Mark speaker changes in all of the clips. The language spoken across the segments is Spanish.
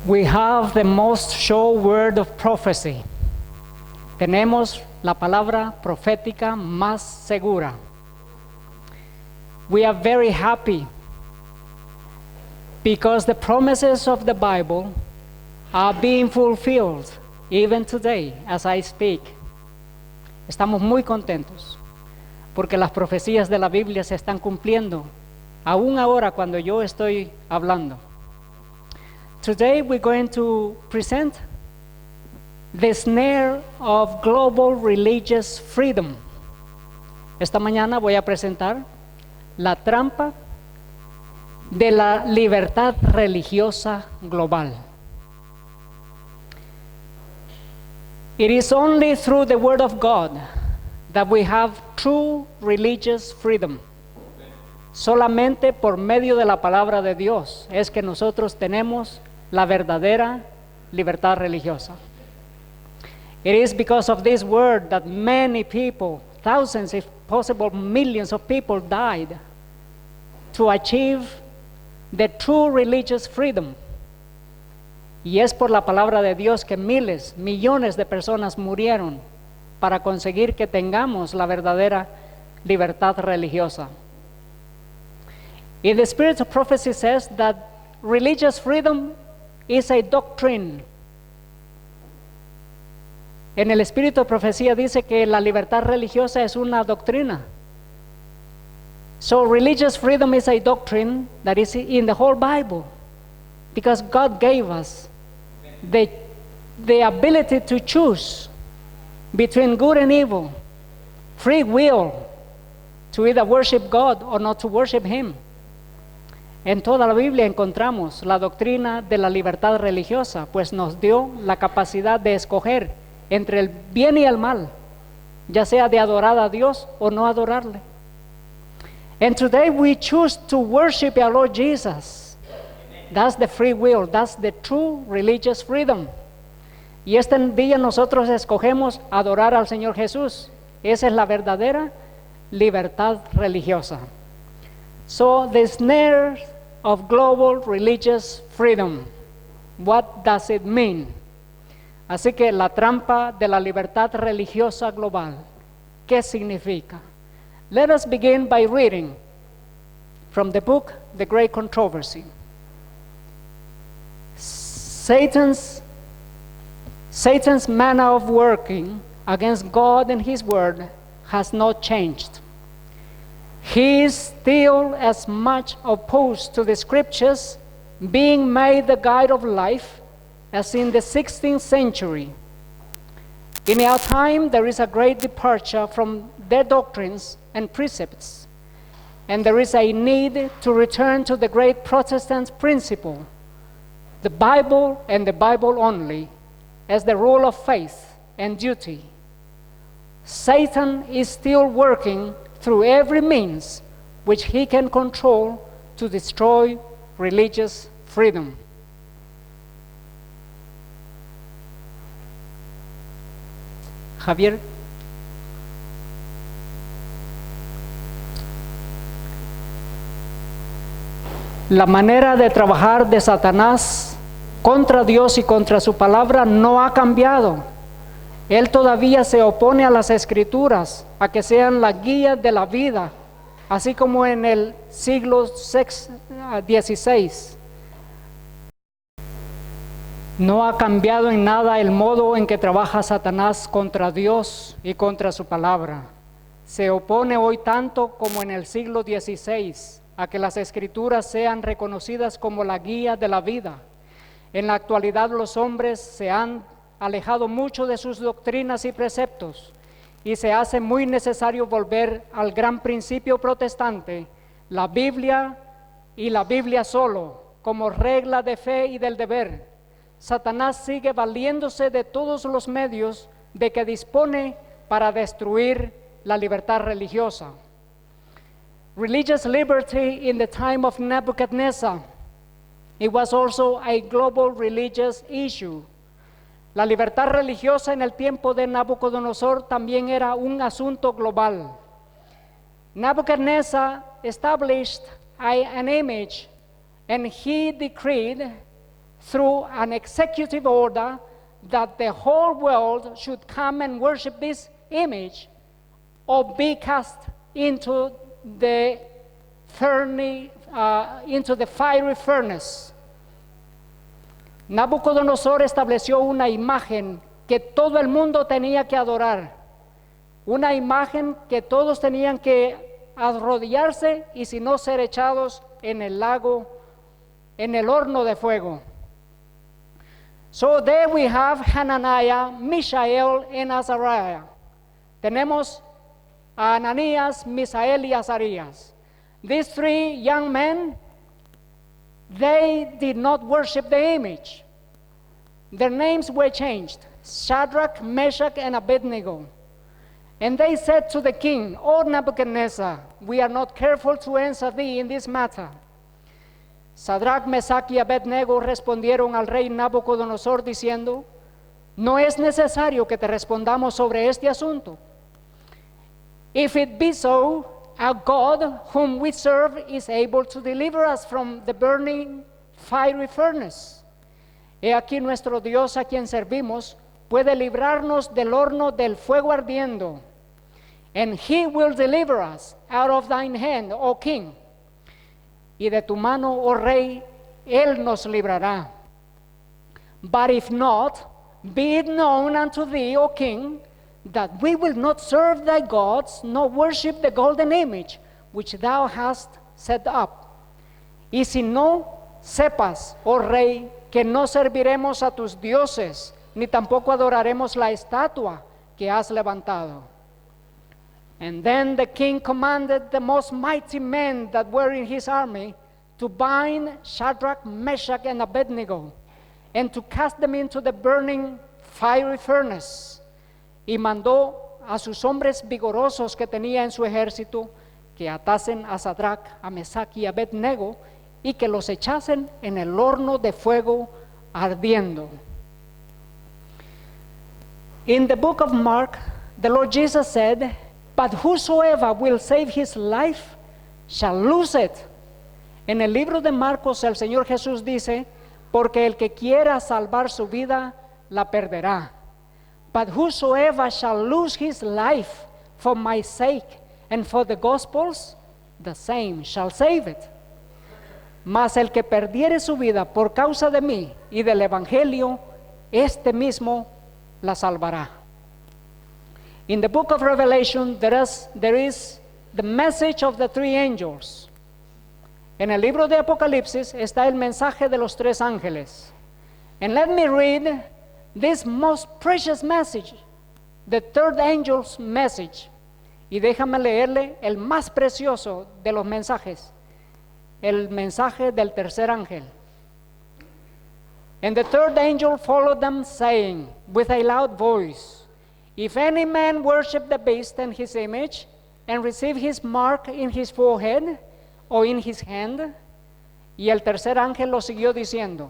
Speaker 1: We have the most sure word of prophecy. Tenemos la palabra profética más segura. We are very happy because the promises of the Bible are being fulfilled even today as I speak. Estamos muy contentos porque las profecías de la Biblia se están cumpliendo aún ahora cuando yo estoy hablando. Today we're going to present the snare of global religious freedom. Esta mañana voy a presentar la trampa de la libertad religiosa global. It is only through the Word of God that we have true religious freedom. Solamente por medio de la palabra de Dios es que nosotros tenemos la verdadera libertad religiosa. It is because of this word that many people, thousands, if possible millions of people died to achieve the true religious freedom. Y es por la palabra de Dios que miles, millones de personas murieron para conseguir que tengamos la verdadera libertad religiosa. And the spirit of prophecy says that religious freedom is a doctrine. En el espíritu de profecía dice que la libertad religiosa es una doctrina. So religious freedom is a doctrine that is in the whole Bible, because God gave us the ability to choose between good and evil, free will to either worship God or not to worship Him. En toda la Biblia encontramos la doctrina de la libertad religiosa, pues nos dio la capacidad de escoger entre el bien y el mal, ya sea de adorar a Dios o no adorarle. And today we choose to worship our Lord Jesus. That's the free will, that's the true religious freedom. Y este día nosotros escogemos adorar al Señor Jesús. Esa es la verdadera libertad religiosa. So the snare of global religious freedom. What does it mean? Así que la trampa de la libertad religiosa global. ¿Qué significa? Let us begin by reading from the book, The Great Controversy. Satan's manner of working against God and His Word has not changed. He is still as much opposed to the Scriptures being made the guide of life as in the 16th century. In our time, there is a great departure from their doctrines and precepts, and there is a need to return to the great Protestant principle, the Bible and the Bible only, as the rule of faith and duty. Satan is still working through every means which he can control to destroy religious freedom. Javier. La manera de trabajar de Satanás contra Dios y contra su palabra no ha cambiado. Él todavía se opone a las Escrituras, a que sean la guía de la vida, así como en el siglo XVI. No ha cambiado en nada el modo en que trabaja Satanás contra Dios y contra su palabra. Se opone hoy tanto como en el siglo XVI a que las Escrituras sean reconocidas como la guía de la vida. En la actualidad los hombres se han alejado mucho de sus doctrinas y preceptos y se hace muy necesario volver al gran principio protestante, la Biblia y la Biblia solo, como regla de fe y del deber. Satanás sigue valiéndose de todos los medios de que dispone para destruir la libertad religiosa. Religious liberty in the time of Nebuchadnezzar, it was also a global religious issue. La libertad religiosa en el tiempo de Nabucodonosor también era un asunto global. Nebuchadnezzar established an image, and he decreed through an executive order that the whole world should come and worship this image or be cast into the fiery furnace. Nabucodonosor estableció una imagen que todo el mundo tenía que adorar, una imagen que todos tenían que arrodillarse y si no ser echados en el lago, en el horno de fuego. So there we have Hananiah, Mishael, and Azariah. Tenemos a Ananías, Misael y Azarías. These three young men, they did not worship the image. Their names were changed, Shadrach, Meshach, and Abednego. And they said to the king, O Nebuchadnezzar, we are not careful to answer thee in this matter. Sadrach, Mesach y Abednego respondieron al rey Nabucodonosor diciendo, no es necesario que te respondamos sobre este asunto. If it be so, our God, whom we serve, is able to deliver us from the burning fiery furnace. He aquí nuestro Dios a quien servimos puede librarnos del horno del fuego ardiendo. And he will deliver us out of thine hand, O king. Y de tu mano, oh rey, él nos librará. But if not, be it known unto thee, O king, that we will not serve thy gods, nor worship the golden image which thou hast set up. Y si no, sepas, oh rey, que no serviremos a tus dioses, ni tampoco adoraremos la estatua que has levantado. And then the king commanded the most mighty men that were in his army to bind Shadrach, Meshach, and Abednego, and to cast them into the burning fiery furnace. Y mandó a sus hombres vigorosos que tenía en su ejército que atasen a Sadrach, a Mesach y a Abednego y que los echasen en el horno de fuego ardiendo. In the book of Mark, the Lord Jesus said, but whosoever will save his life shall lose it. En el libro de Marcos el Señor Jesús dice, porque el que quiera salvar su vida la perderá. But whosoever shall lose his life for my sake and for the gospel's, the same shall save it. Mas el que perdiere su vida por causa de mí y del evangelio, este mismo la salvará. In the book of Revelation, there is the message of the three angels. En el libro de Apocalipsis está el mensaje de los tres ángeles. And let me read this most precious message, the third angel's message. Y déjame leerle el más precioso de los mensajes, el mensaje del tercer ángel. And the third angel followed them, saying with a loud voice, if any man worship the beast and his image, and receive his mark in his forehead o in his hand. Y el tercer ángel lo siguió diciendo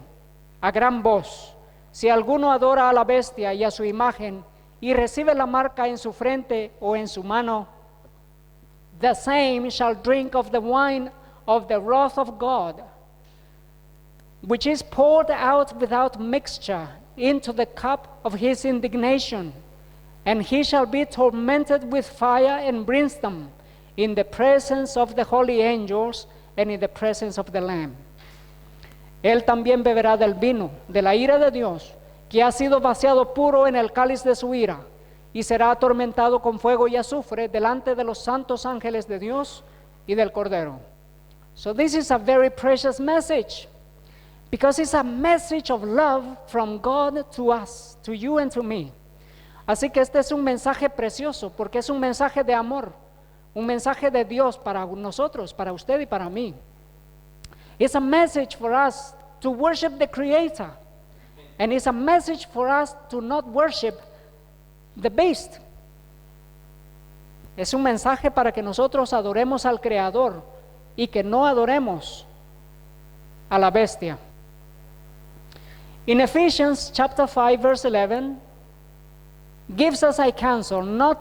Speaker 1: a gran voz, si alguno adora a la bestia y a su imagen, y recibe la marca en su frente o en su mano, the same shall drink of the wine of the wrath of God, which is poured out without mixture into the cup of his indignation. And he shall be tormented with fire and brimstone in the presence of the holy angels and in the presence of the Lamb. Él también beberá del vino de la ira de Dios, que ha sido vaciado puro en el cáliz de su ira, y será atormentado con fuego y azufre delante de los santos ángeles de Dios y del Cordero. So this is a very precious message, because it's a message of love from God to us, to you and to me. Así que este es un mensaje precioso, porque es un mensaje de amor, un mensaje de Dios para nosotros, para usted y para mí. It's a message for us to worship the Creator, and it's a message for us to not worship the beast. Es un mensaje para que nosotros adoremos al Creador y que no adoremos a la bestia. In Ephesians chapter 5 verse 11 gives us a counsel not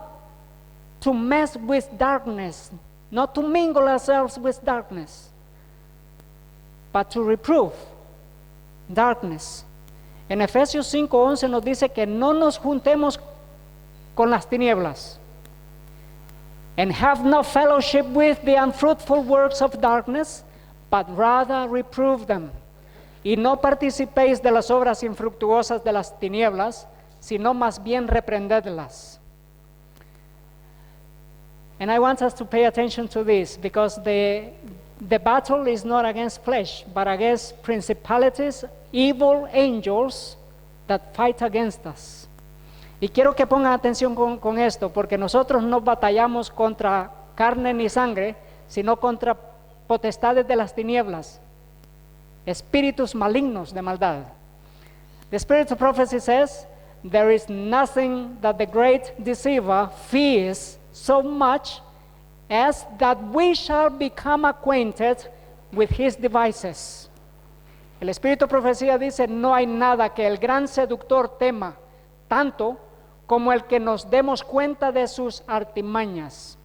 Speaker 1: to mess with darkness, not to mingle ourselves with darkness, but to reprove darkness. En Efesios 5:11 nos dice que no nos juntemos con las tinieblas. And have no fellowship with the unfruitful works of darkness, but rather reprove them. Y no participéis de las obras infructuosas de las tinieblas, sino más bien reprendedlas. And I want us to pay attention to this, because the battle is not against flesh, but against principalities, evil angels that fight against us. Y quiero que pongan atención con esto, porque nosotros no batallamos contra carne ni sangre, sino contra potestades de las tinieblas, espíritus malignos de maldad. The spirit of prophecy says, there is nothing that the great deceiver fears so much as that we shall become acquainted with his devices. El espíritu de profecía dice, no hay nada que el gran seductor tema tanto como el que nos demos cuenta de sus artimañas.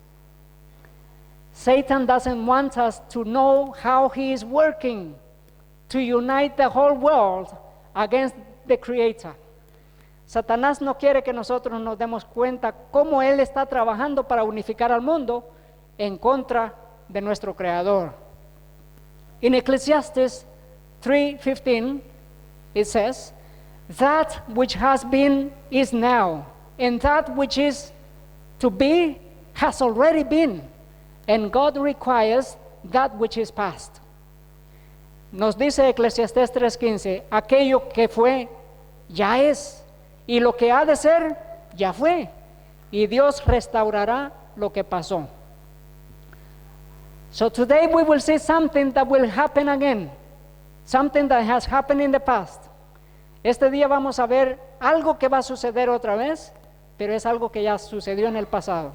Speaker 1: Satan doesn't want us to know how he is working to unite the whole world against the Creator. Satanás no quiere que nosotros nos demos cuenta cómo él está trabajando para unificar al mundo en contra de nuestro Creador. In Ecclesiastes 3:15 it says, that which has been is now, and that which is to be has already been, and God requires that which is past. Nos dice Eclesiastés 3:15, aquello que fue, ya es, y lo que ha de ser, ya fue, y Dios restaurará lo que pasó. So today we will see something that will happen again, something that has happened in the past. Este día vamos a ver algo que va a suceder otra vez, pero es algo que ya sucedió en el pasado.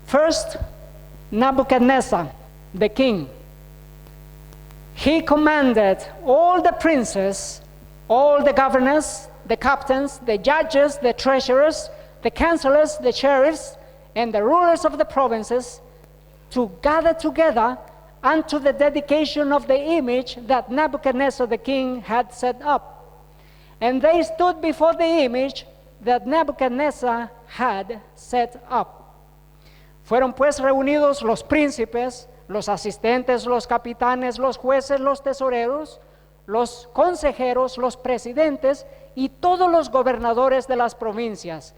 Speaker 1: First, Nebuchadnezzar, the king, he commanded all the princes, all the governors, the captains, the judges, the treasurers, the counselors, the sheriffs, and the rulers of the provinces to gather together unto the dedication of the image that Nebuchadnezzar the king had set up. And they stood before the image that Nebuchadnezzar had set up. Fueron pues reunidos los príncipes, los asistentes, los capitanes, los jueces, los tesoreros, los consejeros, los presidentes y todos los gobernadores de las provincias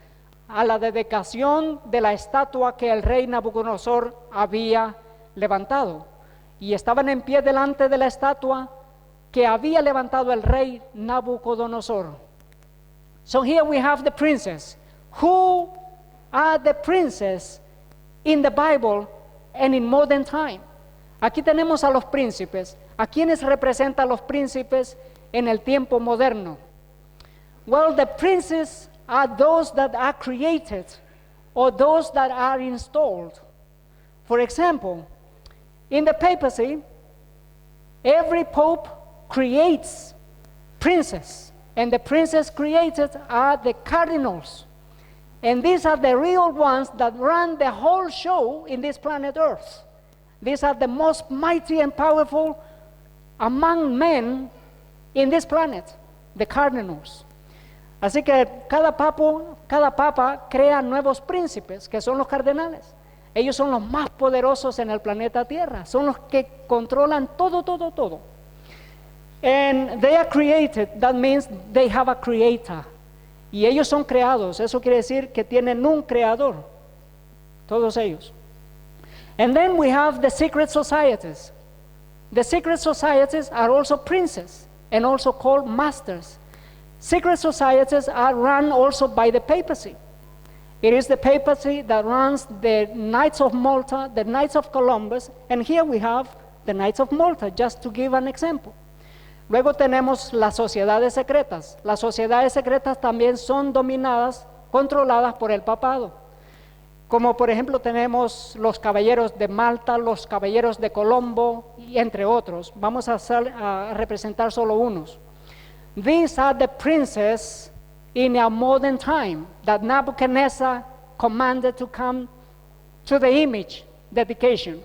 Speaker 1: a la dedicación de la estatua que el rey Nabucodonosor había levantado. Y estaban en pie delante de la estatua que había levantado el rey Nabucodonosor. So here we have the princes. Who are the princes in the Bible and in modern time? Aquí tenemos a los príncipes. ¿A quiénes representan los príncipes en el tiempo moderno? Well, the princes are those that are created or those that are installed. For example, in the papacy, every pope creates princes, and the princes created are the cardinals. And these are the real ones that run the whole show in this planet Earth. These are the most mighty and powerful among men in this planet, the cardinals. Así que cada papa crea nuevos príncipes, que son los cardenales. Ellos son los más poderosos en el planeta Tierra, son los que controlan todo. And they are created, that means they have a creator. Y ellos son creados, eso quiere decir que tienen un creador, todos ellos. And then we have the secret societies. The secret societies are also princes and also called masters. Secret societies are run also by the papacy. It is the papacy that runs the Knights of Malta, the Knights of Columbus, and here we have the Knights of Malta, just to give an example. Luego tenemos las sociedades secretas. Las sociedades secretas también son dominadas, controladas por el papado. Como por ejemplo tenemos los caballeros de Malta, los caballeros de Colombo, y entre otros. Vamos a representar solo unos. These are the princes in a modern time that Nebuchadnezzar commanded to come to the image dedication.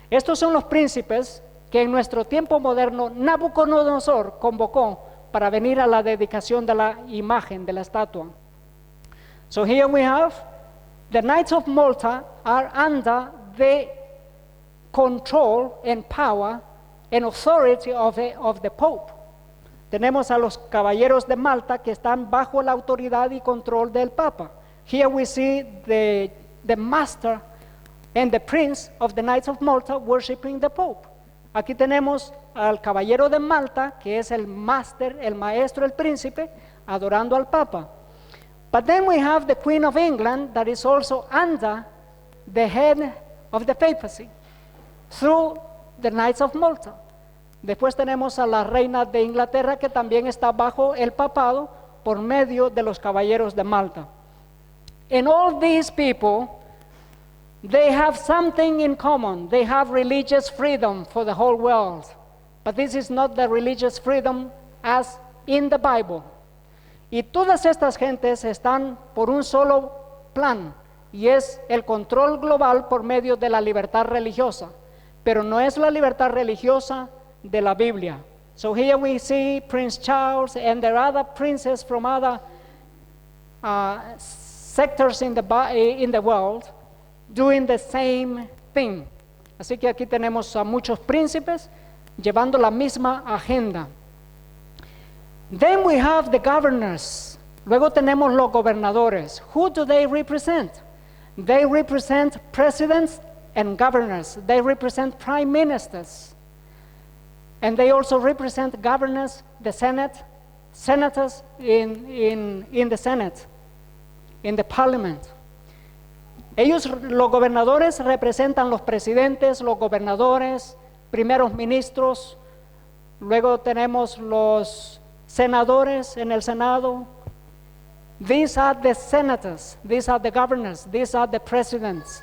Speaker 1: Estos son los príncipes que en nuestro tiempo moderno Nabucodonosor convocó para venir a la dedicación de la imagen, de la estatua. So here we have the Knights of Malta are under the control and power and authority of the Pope. Tenemos a los caballeros de Malta que están bajo la autoridad y control del Papa. Here we see the master and the prince of the Knights of Malta worshiping the Pope. Aquí tenemos al caballero de Malta, que es el máster, el maestro, el príncipe, adorando al Papa. But then we have the Queen of England that is also under the head of the papacy through the Knights of Malta. Después tenemos a la reina de Inglaterra que también está bajo el papado por medio de los caballeros de Malta. And all these people, they have something in common. They have religious freedom for the whole world. But this is not the religious freedom as in the Bible. Y todas estas gentes están por un solo plan, y es el control global por medio de la libertad religiosa. Pero no es la libertad religiosa de la Biblia. So here we see Prince Charles and there are other princes from other sectors in the world doing the same thing. Así que aquí tenemos a muchos príncipes llevando la misma agenda. Then we have the governors. Luego tenemos los gobernadores. Who do they represent? They represent presidents and governors. They represent prime ministers. And they also represent governors, the Senate, senators in the Senate, in the Parliament. Ellos, los gobernadores, representan los presidentes, los gobernadores, primeros ministros. Luego tenemos los senadores en el Senado. These are the senators, these are the governors, these are the presidents.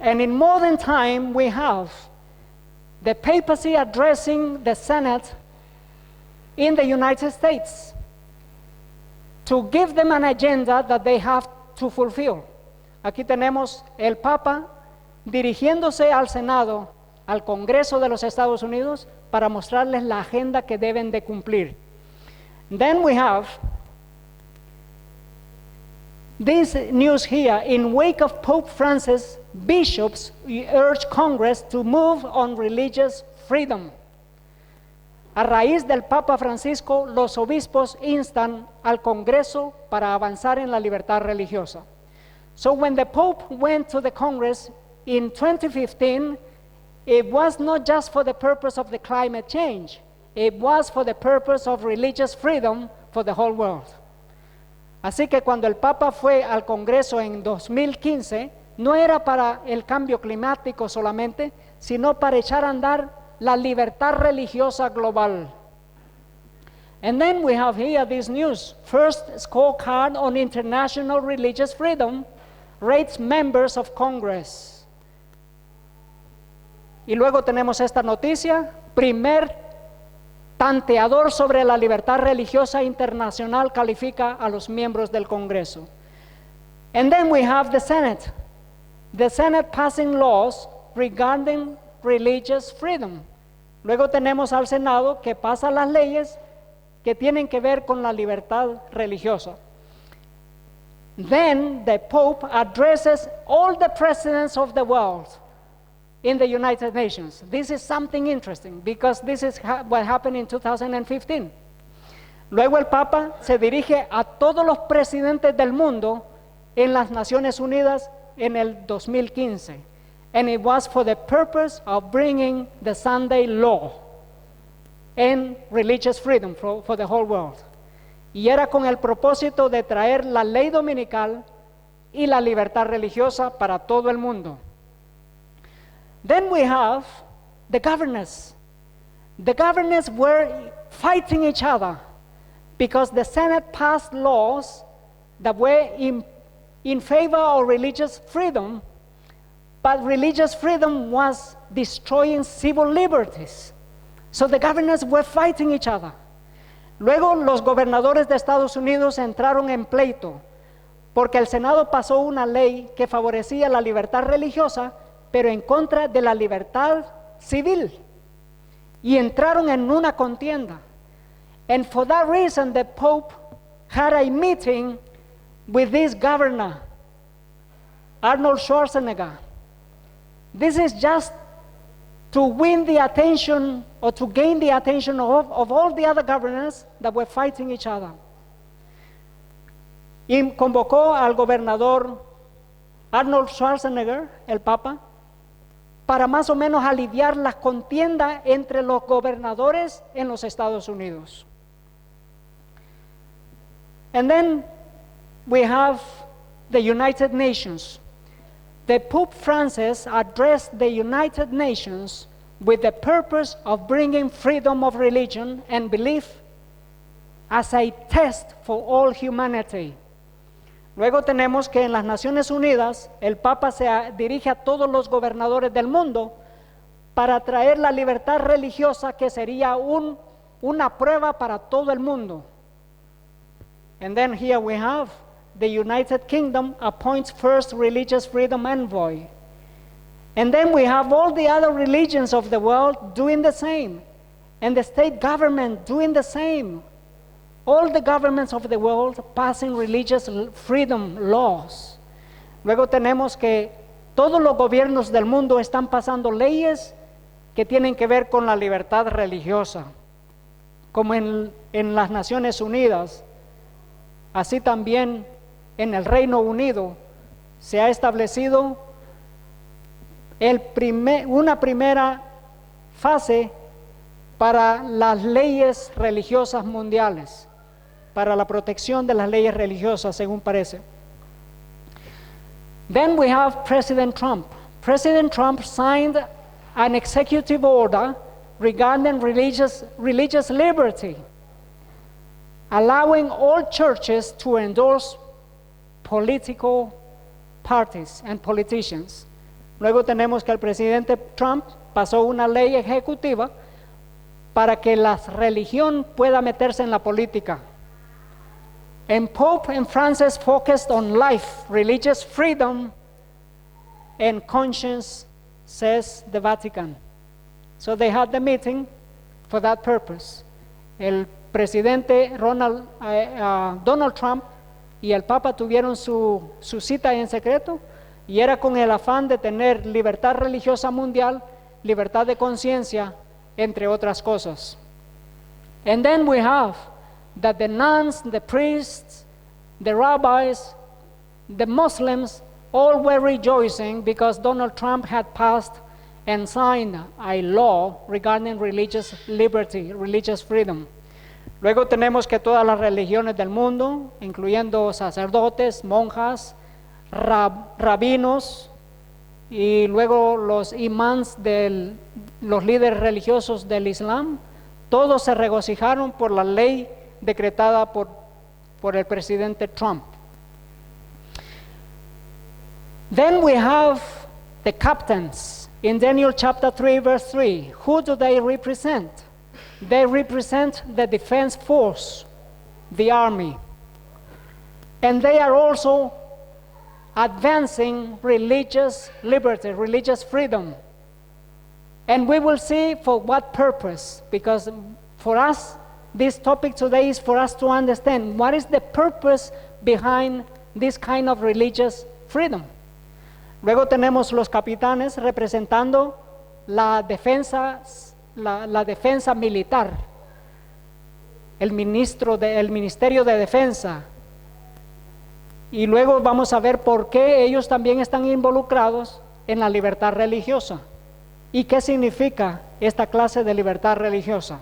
Speaker 1: And in modern time, we have the papacy addressing the Senate in the United States to give them an agenda that they have to fulfill. Aquí tenemos el Papa dirigiéndose al Senado, al Congreso de los Estados Unidos, para mostrarles la agenda que deben de cumplir. Then we have this news here. In wake of Pope Francis, bishops urge Congress to move on religious freedom. A raíz del Papa Francisco, los obispos instan al Congreso para avanzar en la libertad religiosa. So when the Pope went to the Congress in 2015, it was not just for the purpose of the climate change. It was for the purpose of religious freedom for the whole world. Así que cuando el Papa fue al Congreso en 2015, no era para el cambio climático solamente, sino para echar a andar la libertad religiosa global. And then we have here this news. First scorecard on international religious freedom rates members of Congress. Y luego tenemos esta noticia. Primer tanteador sobre la libertad religiosa internacional califica a los miembros del Congreso. And then we have the Senate. The Senate passing laws regarding religious freedom. Luego tenemos al Senado que pasa las leyes que tienen que ver con la libertad religiosa. Then the Pope addresses all the presidents of the world in the United Nations. This is something interesting because this is what happened in 2015. Luego el Papa se dirige a todos los presidentes del mundo en las Naciones Unidas en el 2015. And it was for the purpose of bringing the Sunday law and religious freedom for the whole world. Y era con el propósito de traer la ley dominical y la libertad religiosa para todo el mundo. Then we have the governors. The governors were fighting each other because the Senate passed laws that were in favor of religious freedom, but religious freedom was destroying civil liberties. So the governors were fighting each other. Luego los gobernadores de Estados Unidos entraron en pleito porque el Senado pasó una ley que favorecía la libertad religiosa, pero en contra de la libertad civil. y entraron en una contienda. And for that reason, the Pope had a meeting with this governor, Arnold Schwarzenegger. This is just to win the attention or to gain the attention of all the other governors that were fighting each other. Y convocó al gobernador Arnold Schwarzenegger, el Papa, para más o menos aliviar la contienda entre los gobernadores en los Estados Unidos. And then we have the United Nations. The Pope Francis addressed the United Nations with the purpose of bringing freedom of religion and belief as a test for all humanity. Luego tenemos que en las Naciones Unidas el Papa se dirige a todos los gobernadores del mundo para traer la libertad religiosa, que sería una prueba para todo el mundo. And then here we have the United Kingdom appoints first religious freedom envoy. And then we have all the other religions of the world doing the same, and the state government doing the same. All the governments of the world passing religious freedom laws. Luego tenemos que todos los gobiernos del mundo están pasando leyes que tienen que ver con la libertad religiosa, como en las Naciones Unidas. Así también en el Reino Unido se ha establecido una primera fase para las leyes religiosas mundiales, para la protección de las leyes religiosas, según parece. Then we have President Trump. President Trump signed an executive order regarding religious liberty, allowing all churches to endorse political parties and politicians. Luego tenemos que el presidente Trump pasó una ley ejecutiva para que la religión pueda meterse en la política. And Pope and Francis focused on life, religious freedom, and conscience, says the Vatican. So they had the meeting for that purpose. El presidente Donald Trump y el Papa tuvieron su cita en secreto, y era con el afán de tener libertad religiosa mundial, libertad de conciencia, entre otras cosas. And then we have that the nuns, the priests, the rabbis, the Muslims, all were rejoicing because Donald Trump had passed and signed a law regarding religious liberty, religious freedom. Luego tenemos que todas las religiones del mundo, incluyendo sacerdotes, monjas, rabinos, y luego los imams los líderes religiosos del Islam, todos se regocijaron por la ley decretada por el presidente Trump. Then we have the captains in Daniel chapter 3 verse 3. Who do they represent? They represent the defense force, the army. And they are also advancing religious liberty, religious freedom. And we will see for what purpose, because for us, this topic today is for us to understand what is the purpose behind this kind of religious freedom. Luego tenemos los capitanes representando la defensa militar, el Ministerio de Defensa. Y luego vamos a ver por qué ellos también están involucrados en la libertad religiosa y qué significa esta clase de libertad religiosa.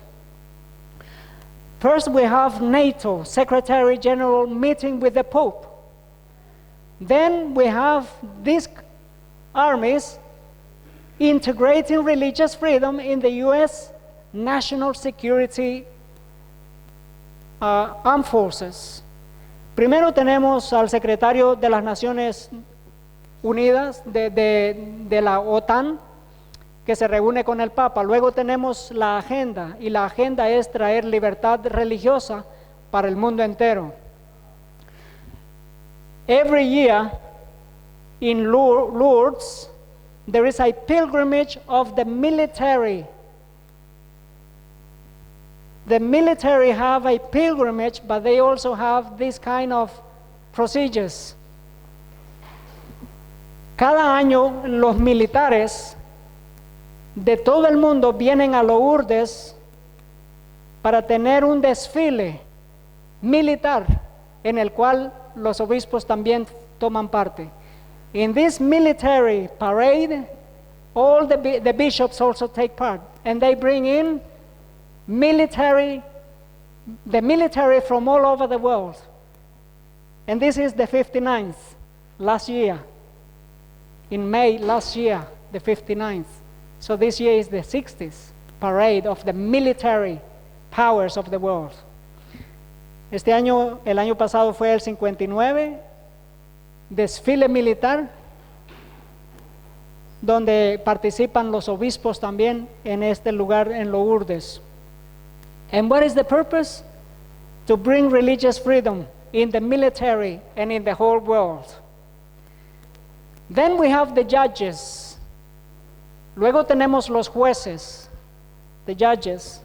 Speaker 1: First, we have NATO Secretary General meeting with the Pope. Then we have these armies integrating religious freedom in the U.S. national security armed forces. Primero tenemos al secretario de las Naciones Unidas de la OTAN, que se reúne con el Papa. Luego tenemos la agenda, y la agenda es traer libertad religiosa para el mundo entero. Every year in Lourdes there is a pilgrimage of the military The military have a pilgrimage, but they also have this kind of procedures. Cada año los militares de todo el mundo vienen a Lourdes para tener un desfile militar en el cual los obispos también toman parte. In this military parade, all the bishops also take part, and they bring in the military from all over the world. And this is the 59th last year. In May last year, the 59th. So this year is the 60th parade of the military powers of the world. El año pasado fue el 59, desfile militar, donde participan los obispos también en este lugar en Lourdes. And what is the purpose? To bring religious freedom in the military and in the whole world. Then we have the judges. Luego tenemos los jueces, the judges.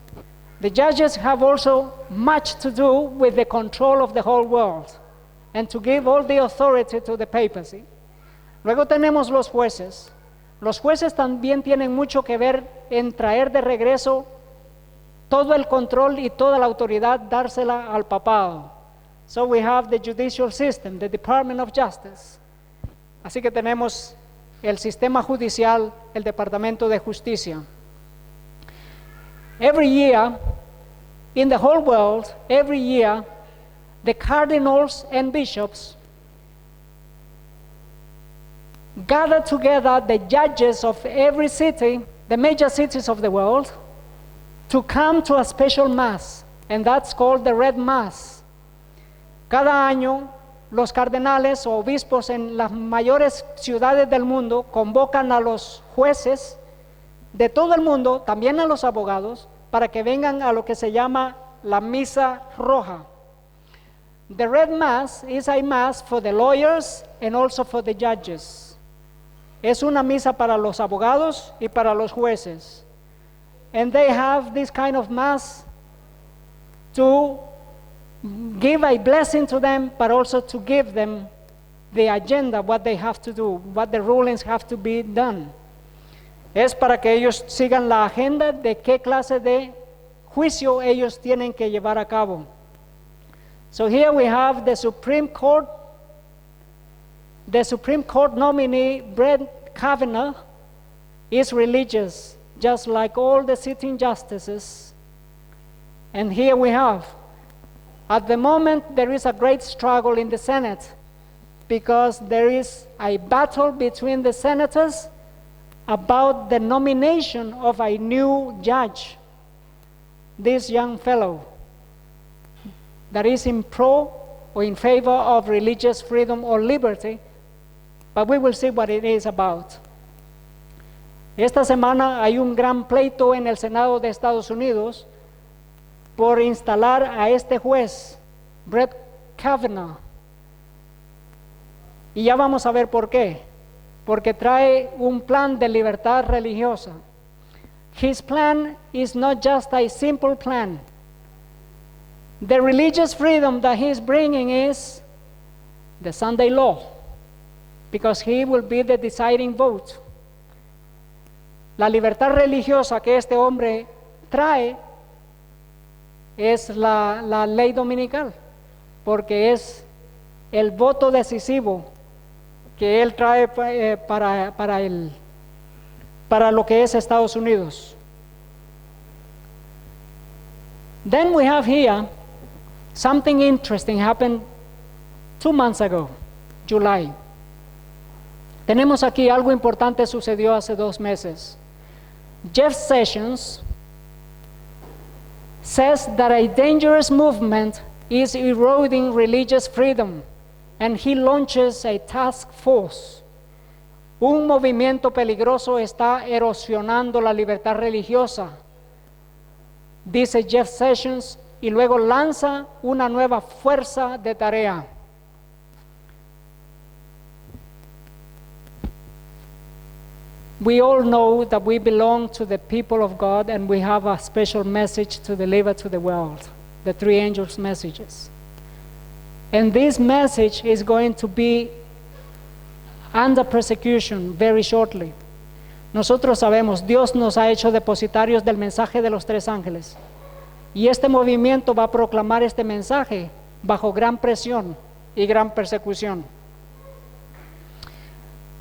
Speaker 1: The judges have also much to do with the control of the whole world and to give all the authority to the papacy. Luego tenemos los jueces. Los jueces también tienen mucho que ver en traer de regreso todo el control y toda la autoridad, dársela al papado. So we have the judicial system, the Department of Justice. Así que tenemos el sistema judicial, el Departamento de Justicia. Every year, in the whole world, every year, the cardinals and bishops gather together the judges of every city, the major cities of the world, to come to a special mass, and that's called the Red Mass. Cada año, los cardenales o obispos en las mayores ciudades del mundo convocan a los jueces de todo el mundo, también a los abogados, para que vengan a lo que se llama la Misa Roja. The Red Mass is a mass for the lawyers and also for the judges. Es una misa para los abogados y para los jueces. And they have this kind of mass to give a blessing to them, but also to give them the agenda, what they have to do, what the rulings have to be done. Es para que ellos sigan la agenda de qué clase de juicio ellos tienen que llevar a cabo. So here we have the Supreme Court nominee, Brett Kavanaugh, is religious, just like all the sitting justices. And here we have, at the moment, there is a great struggle in the Senate because there is a battle between the senators about the nomination of a new judge, this young fellow that is in pro or in favor of religious freedom or liberty, but we will see what it is about. Esta semana hay un gran pleito en el Senado de Estados Unidos por instalar a este juez, Brett Kavanaugh. Y ya vamos a ver por qué. Porque trae un plan de libertad religiosa. His plan is not just a simple plan. The religious freedom that he's bringing is the Sunday law, because he will be the deciding vote. La libertad religiosa que este hombre trae es la ley dominical, porque es el voto decisivo que él trae para lo que es Estados Unidos. Then we have here something interesting happened 2 months ago, July. Tenemos aquí algo importante sucedió hace 2 meses. Jeff Sessions says that a dangerous movement is eroding religious freedom, and he launches a task force. Un movimiento peligroso está erosionando la libertad religiosa, dice Jeff Sessions, y luego lanza una nueva fuerza de tarea. We all know that we belong to the people of God and we have a special message to deliver to the world, the three angels' messages. And this message is going to be under persecution very shortly. Nosotros sabemos, Dios nos ha hecho depositarios del mensaje de los tres ángeles. Y este movimiento va a proclamar este mensaje bajo gran presión y gran persecución.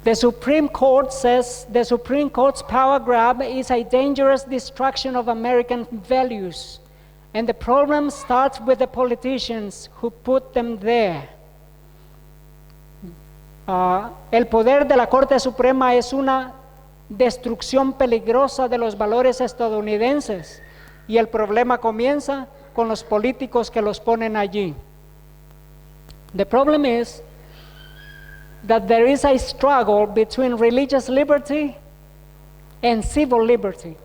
Speaker 1: The Supreme Court says the Supreme Court's power grab is a dangerous destruction of American values. And the problem starts with the politicians who put them there. El poder de la Corte Suprema es una destrucción peligrosa de los valores estadounidenses y el problema comienza con los políticos que los ponen allí. The problem is that there is a struggle between religious liberty and civil liberty.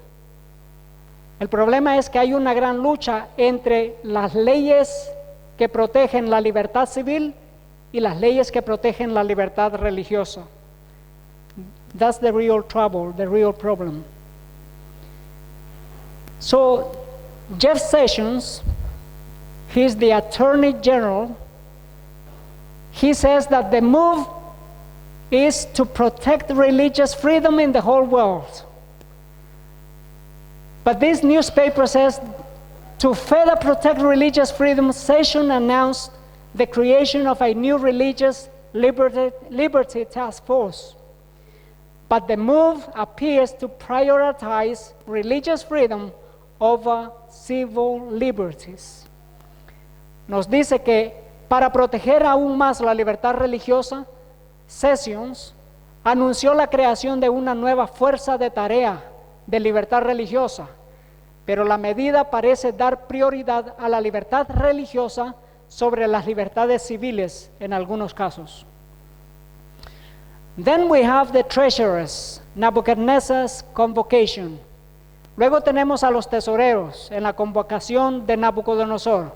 Speaker 1: El problema es que hay una gran lucha entre las leyes que protegen la libertad civil y las leyes que protegen la libertad religiosa. That's the real trouble, the real problem. So, Jeff Sessions, he's the Attorney General. He says that the move is to protect religious freedom in the whole world. But this newspaper says, to further protect religious freedom, Sessions announced the creation of a new religious liberty task force. But the move appears to prioritize religious freedom over civil liberties. Nos dice que para proteger aún más la libertad religiosa, Sessions anunció la creación de una nueva fuerza de tarea de libertad religiosa, pero la medida parece dar prioridad a la libertad religiosa sobre las libertades civiles en algunos casos. Then we have the treasurers, Nebuchadnezzar's convocation. Luego tenemos a los tesoreros en la convocación de Nabucodonosor.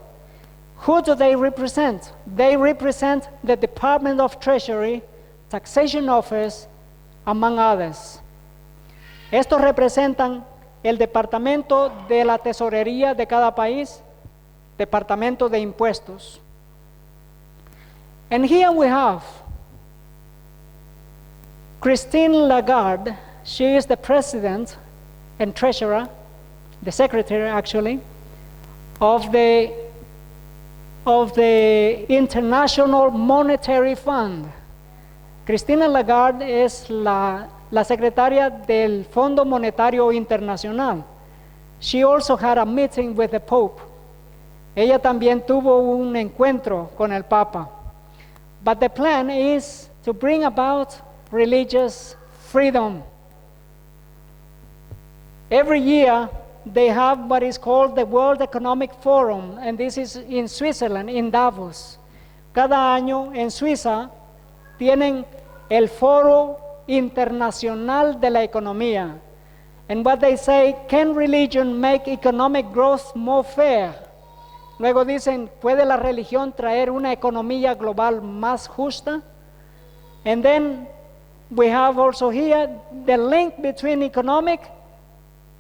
Speaker 1: Who do they represent? They represent the Department of Treasury, Taxation Office, among others. Estos representan el departamento de la tesorería de cada país, departamento de impuestos. And here we have Christine Lagarde. She is the president and treasurer, the secretary actually, of the International Monetary Fund. Cristina Lagarde es la secretaria del Fondo Monetario Internacional. She also had a meeting with the Pope. Ella también tuvo un encuentro con el Papa. But the plan is to bring about religious freedom. Every year they have what is called the World Economic Forum, and this is in Switzerland, in Davos. Cada año en Suiza tienen el Foro Internacional de la Economía. And what they say, can religion make economic growth more fair? Luego dicen, ¿puede la religión traer una economía global más justa? And then we have also here the link between economic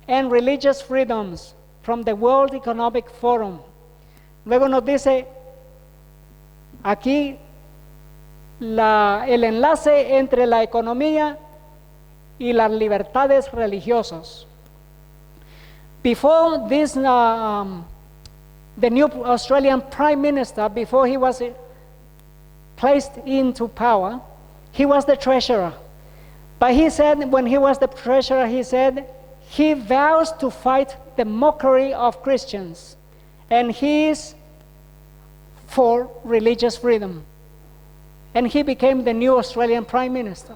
Speaker 1: and religious freedoms from the World Economic Forum. Luego nos dice aquí el enlace entre la economía y las libertades religiosas. Before this, the new Australian Prime Minister, before he was placed into power, he was the treasurer. But he said, when he was the treasurer, he said, he vows to fight the mockery of Christians, and he is for religious freedom. And he became the new Australian Prime Minister.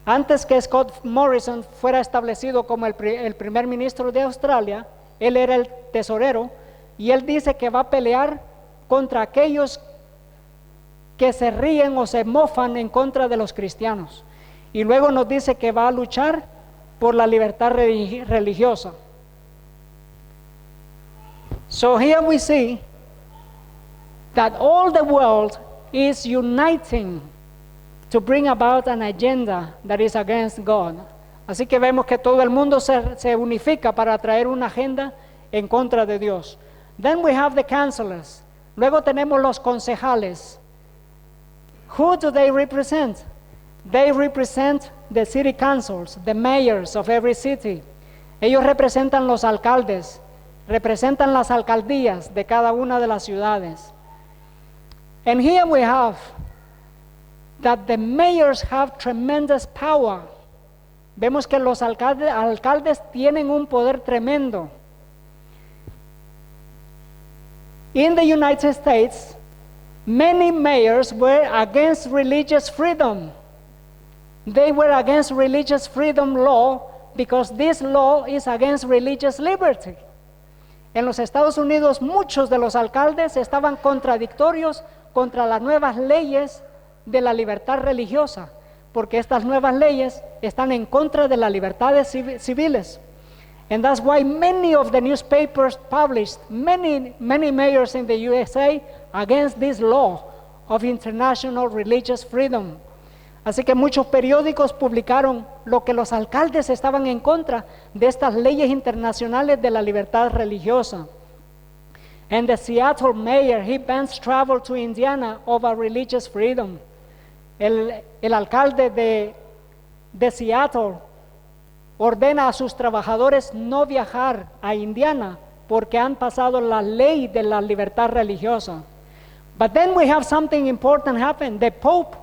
Speaker 1: Antes que Scott Morrison fuera establecido como el primer ministro de Australia, él era el tesorero, y él dice que va a pelear contra aquellos que se ríen o se mofan en contra de los cristianos. Y luego nos dice que va a luchar por la libertad religiosa. So here we see that all the world is uniting to bring about an agenda that is against God. Así que vemos que todo el mundo se unifica para traer una agenda en contra de Dios. Then we have the counselors. Luego tenemos los concejales. Who do they represent? They represent the city councils, the mayors of every city. Ellos representan los alcaldes, representan las alcaldías de cada una de las ciudades. And here we have that the mayors have tremendous power. Vemos que los alcaldes tienen un poder tremendo. In the United States, many mayors were against religious freedom. They were against religious freedom law because this law is against religious liberty. En los Estados Unidos, muchos de los alcaldes estaban contradictorios contra las nuevas leyes de la libertad religiosa, porque estas nuevas leyes están en contra de las libertades civiles. And that's why many of the newspapers published, many mayors in the USA against this law of international religious freedom. Así que muchos periódicos publicaron lo que los alcaldes estaban en contra de estas leyes internacionales de la libertad religiosa. And the Seattle mayor, he bans travel to Indiana over religious freedom. El alcalde de Seattle ordena a sus trabajadores no viajar a Indiana porque han pasado la ley de la libertad religiosa. But then we have something important happen. The Pope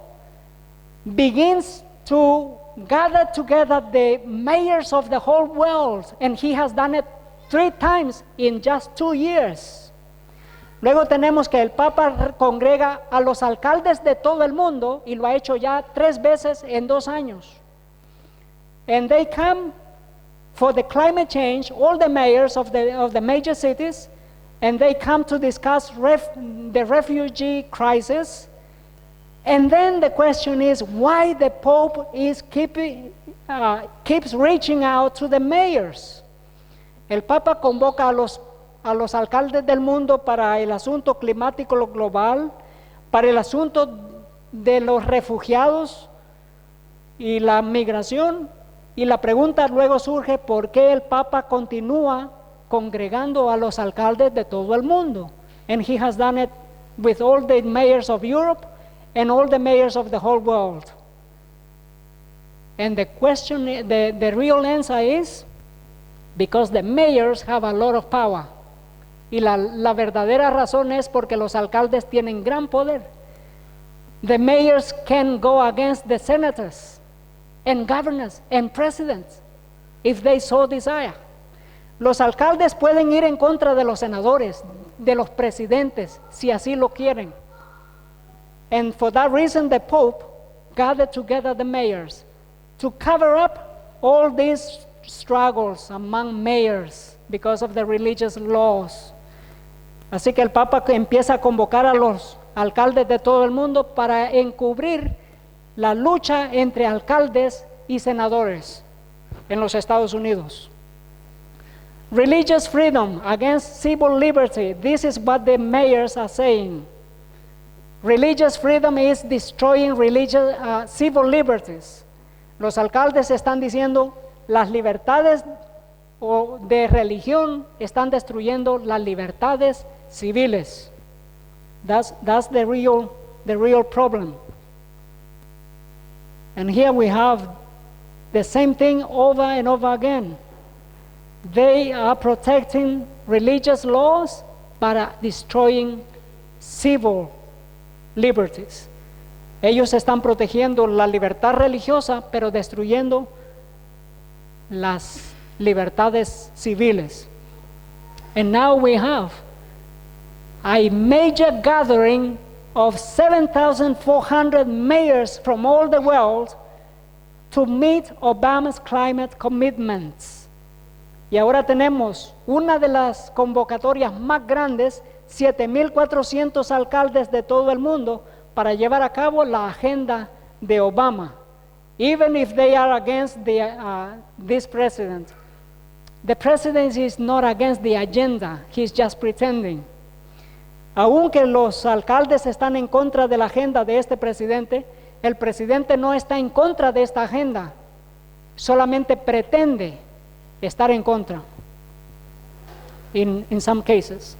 Speaker 1: begins to gather together the mayors of the whole world, and he has done it 3 times in just 2 years. Luego tenemos que el Papa congrega a los alcaldes de todo el mundo y lo ha hecho ya 3 veces en 2 años. And they come for the climate change, all the mayors of the major cities, and they come to discuss the refugee crisis. And then the question is why the Pope is keeps reaching out to the mayors. El Papa convoca a los alcaldes del mundo para el asunto climático global, para el asunto de los refugiados y la migración. Y la pregunta luego surge, ¿por qué el Papa continúa congregando a los alcaldes de todo el mundo? And he has done it with all the mayors of Europe and all the mayors of the whole world. And the question, the real answer is, because the mayors have a lot of power. Y la verdadera razón es porque los alcaldes tienen gran poder. The mayors can go against the senators and governors and presidents if they so desire. Los alcaldes pueden ir en contra de los senadores, de los presidentes, si así lo quieren. And for that reason, the Pope gathered together the mayors to cover up all these struggles among mayors because of the religious laws. Así que el Papa empieza a convocar a los alcaldes de todo el mundo para encubrir la lucha entre alcaldes y senadores en los Estados Unidos. Religious freedom against civil liberty. This is what the mayors are saying. Religious freedom is destroying civil liberties. Los alcaldes están diciendo las libertades de religión están destruyendo las libertades civiles. That's the real problem. And here we have the same thing over and over again. They are protecting religious laws but destroying civil liberties. Ellos están protegiendo la libertad religiosa pero destruyendo las libertades civiles. And now we have a major gathering of 7,400 mayors from all the world to meet Obama's climate commitments. Y ahora tenemos una de las convocatorias más grandes, 7,400 alcaldes de todo el mundo para llevar a cabo la agenda de Obama, even if they are against this president. The president is not against the agenda, he's just pretending. Aunque los alcaldes están en contra de la agenda de este presidente, el presidente no está en contra de esta agenda. solamente pretende estar en contra. In some cases.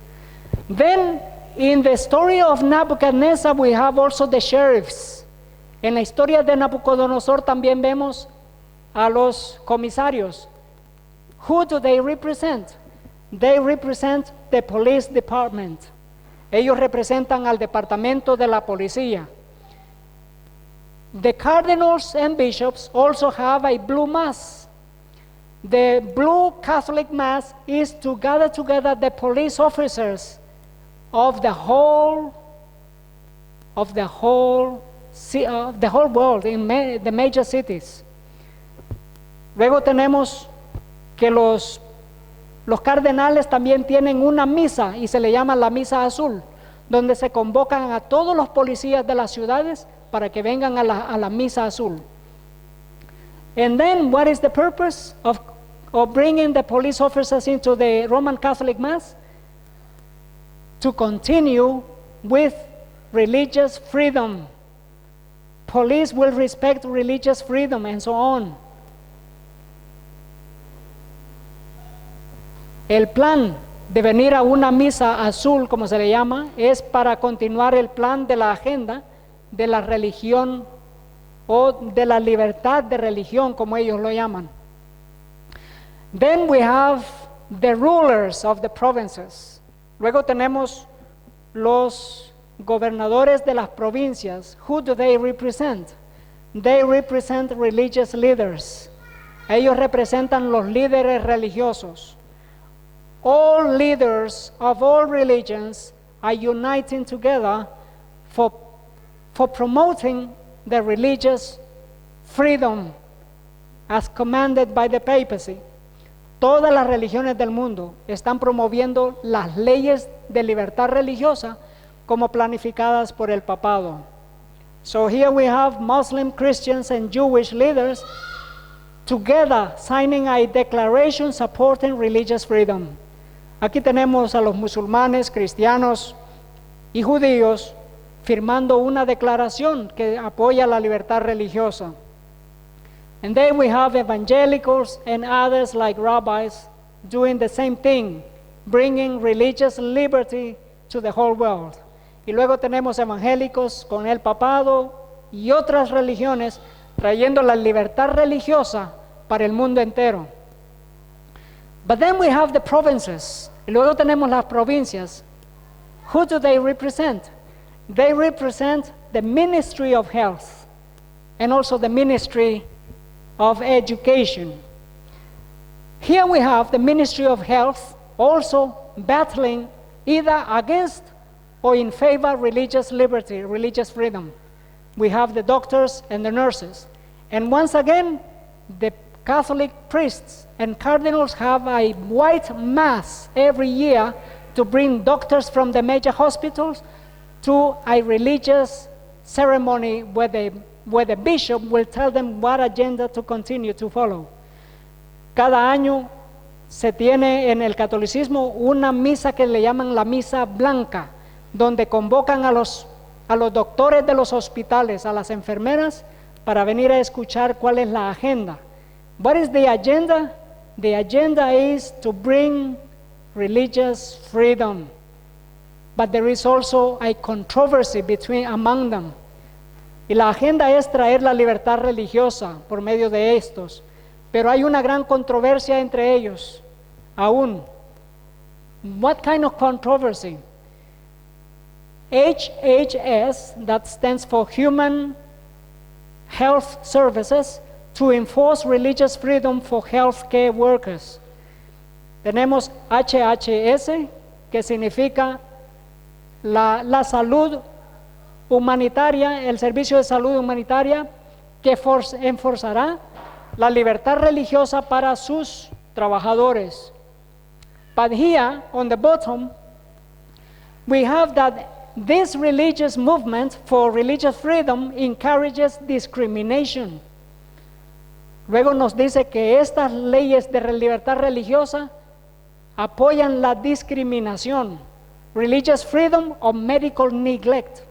Speaker 1: Then, in the story of Nebuchadnezzar, we have also the sheriffs. En la historia de Nabucodonosor también vemos a los comisarios. Who do they represent? They represent the police department. Ellos representan al departamento de la policía. The cardinals and bishops also have a blue mass. The blue Catholic Mass is to gather together the police officers of the whole world in the major cities. Luego tenemos que los cardenales también tienen una misa y se le llama la misa azul, donde se convocan a todos los policías de las ciudades para que vengan a la misa azul. And then what is the purpose of bringing the police officers into the Roman Catholic Mass? To continue with religious freedom. Police will respect religious freedom and so on. El plan de venir a una misa azul, como se le llama, es para continuar el plan de la agenda de la religión o de la libertad de religión, como ellos lo llaman. Then we have the rulers of the provinces. Luego tenemos los gobernadores de las provincias. Who do they represent? They represent religious leaders. Ellos representan los líderes religiosos. All leaders of all religions are uniting together for promoting the religious freedom as commanded by the papacy. Todas las religiones del mundo están promoviendo las leyes de libertad religiosa como planificadas por el papado. So here we have Muslim, Christians, and Jewish leaders together signing a declaration supporting religious freedom. Aquí tenemos a los musulmanes, cristianos y judíos firmando una declaración que apoya la libertad religiosa. And then we have evangelicals and others like rabbis doing the same thing, bringing religious liberty to the whole world. Y luego tenemos evangélicos con el papado y otras religiones trayendo la libertad religiosa para el mundo entero. But then we have the provinces. Y luego tenemos las provincias. Who do they represent? They represent the ministry of health and also the ministry of education. Here we have the Ministry of Health also battling either against or in favor of religious liberty, religious freedom. We have the doctors and the nurses. And once again, the Catholic priests and cardinals have a white mass every year to bring doctors from the major hospitals to a religious ceremony where the bishop will tell them what agenda to continue to follow. Cada año se tiene en el catolicismo una misa que le llaman la misa blanca, donde convocan a los doctores de los hospitales, a las enfermeras, para venir a escuchar cuál es la agenda. What is the agenda? The agenda is to bring religious freedom. But there is also a controversy among them. Y la agenda es traer la libertad religiosa por medio de estos. Pero hay una gran controversia entre ellos aún. What kind of controversy? HHS, that stands for Human Health Services, to enforce religious freedom for healthcare workers. Tenemos HHS, que significa la salud humanitaria, el servicio de salud humanitaria, que enforzará la libertad religiosa para sus trabajadores. But here, on the bottom, we have that this religious movement for religious freedom encourages discrimination. Luego nos dice que estas leyes de libertad religiosa apoyan la discriminación, religious freedom or medical neglect.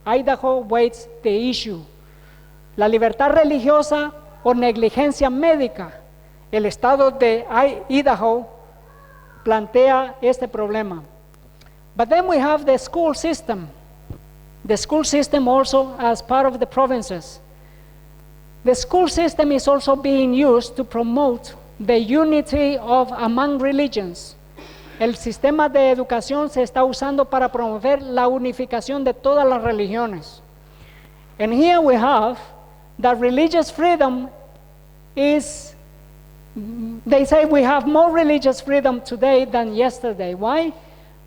Speaker 1: Idaho weighs the issue. La libertad religiosa o negligencia médica. El estado de Idaho plantea este problema. But then we have the school system. The school system also as part of the provinces. The school system is also being used to promote the unity of among religions. El sistema de educación se está usando para promover la unificación de todas las religiones. And here we have that religious freedom is, they say we have more religious freedom today than yesterday. Why?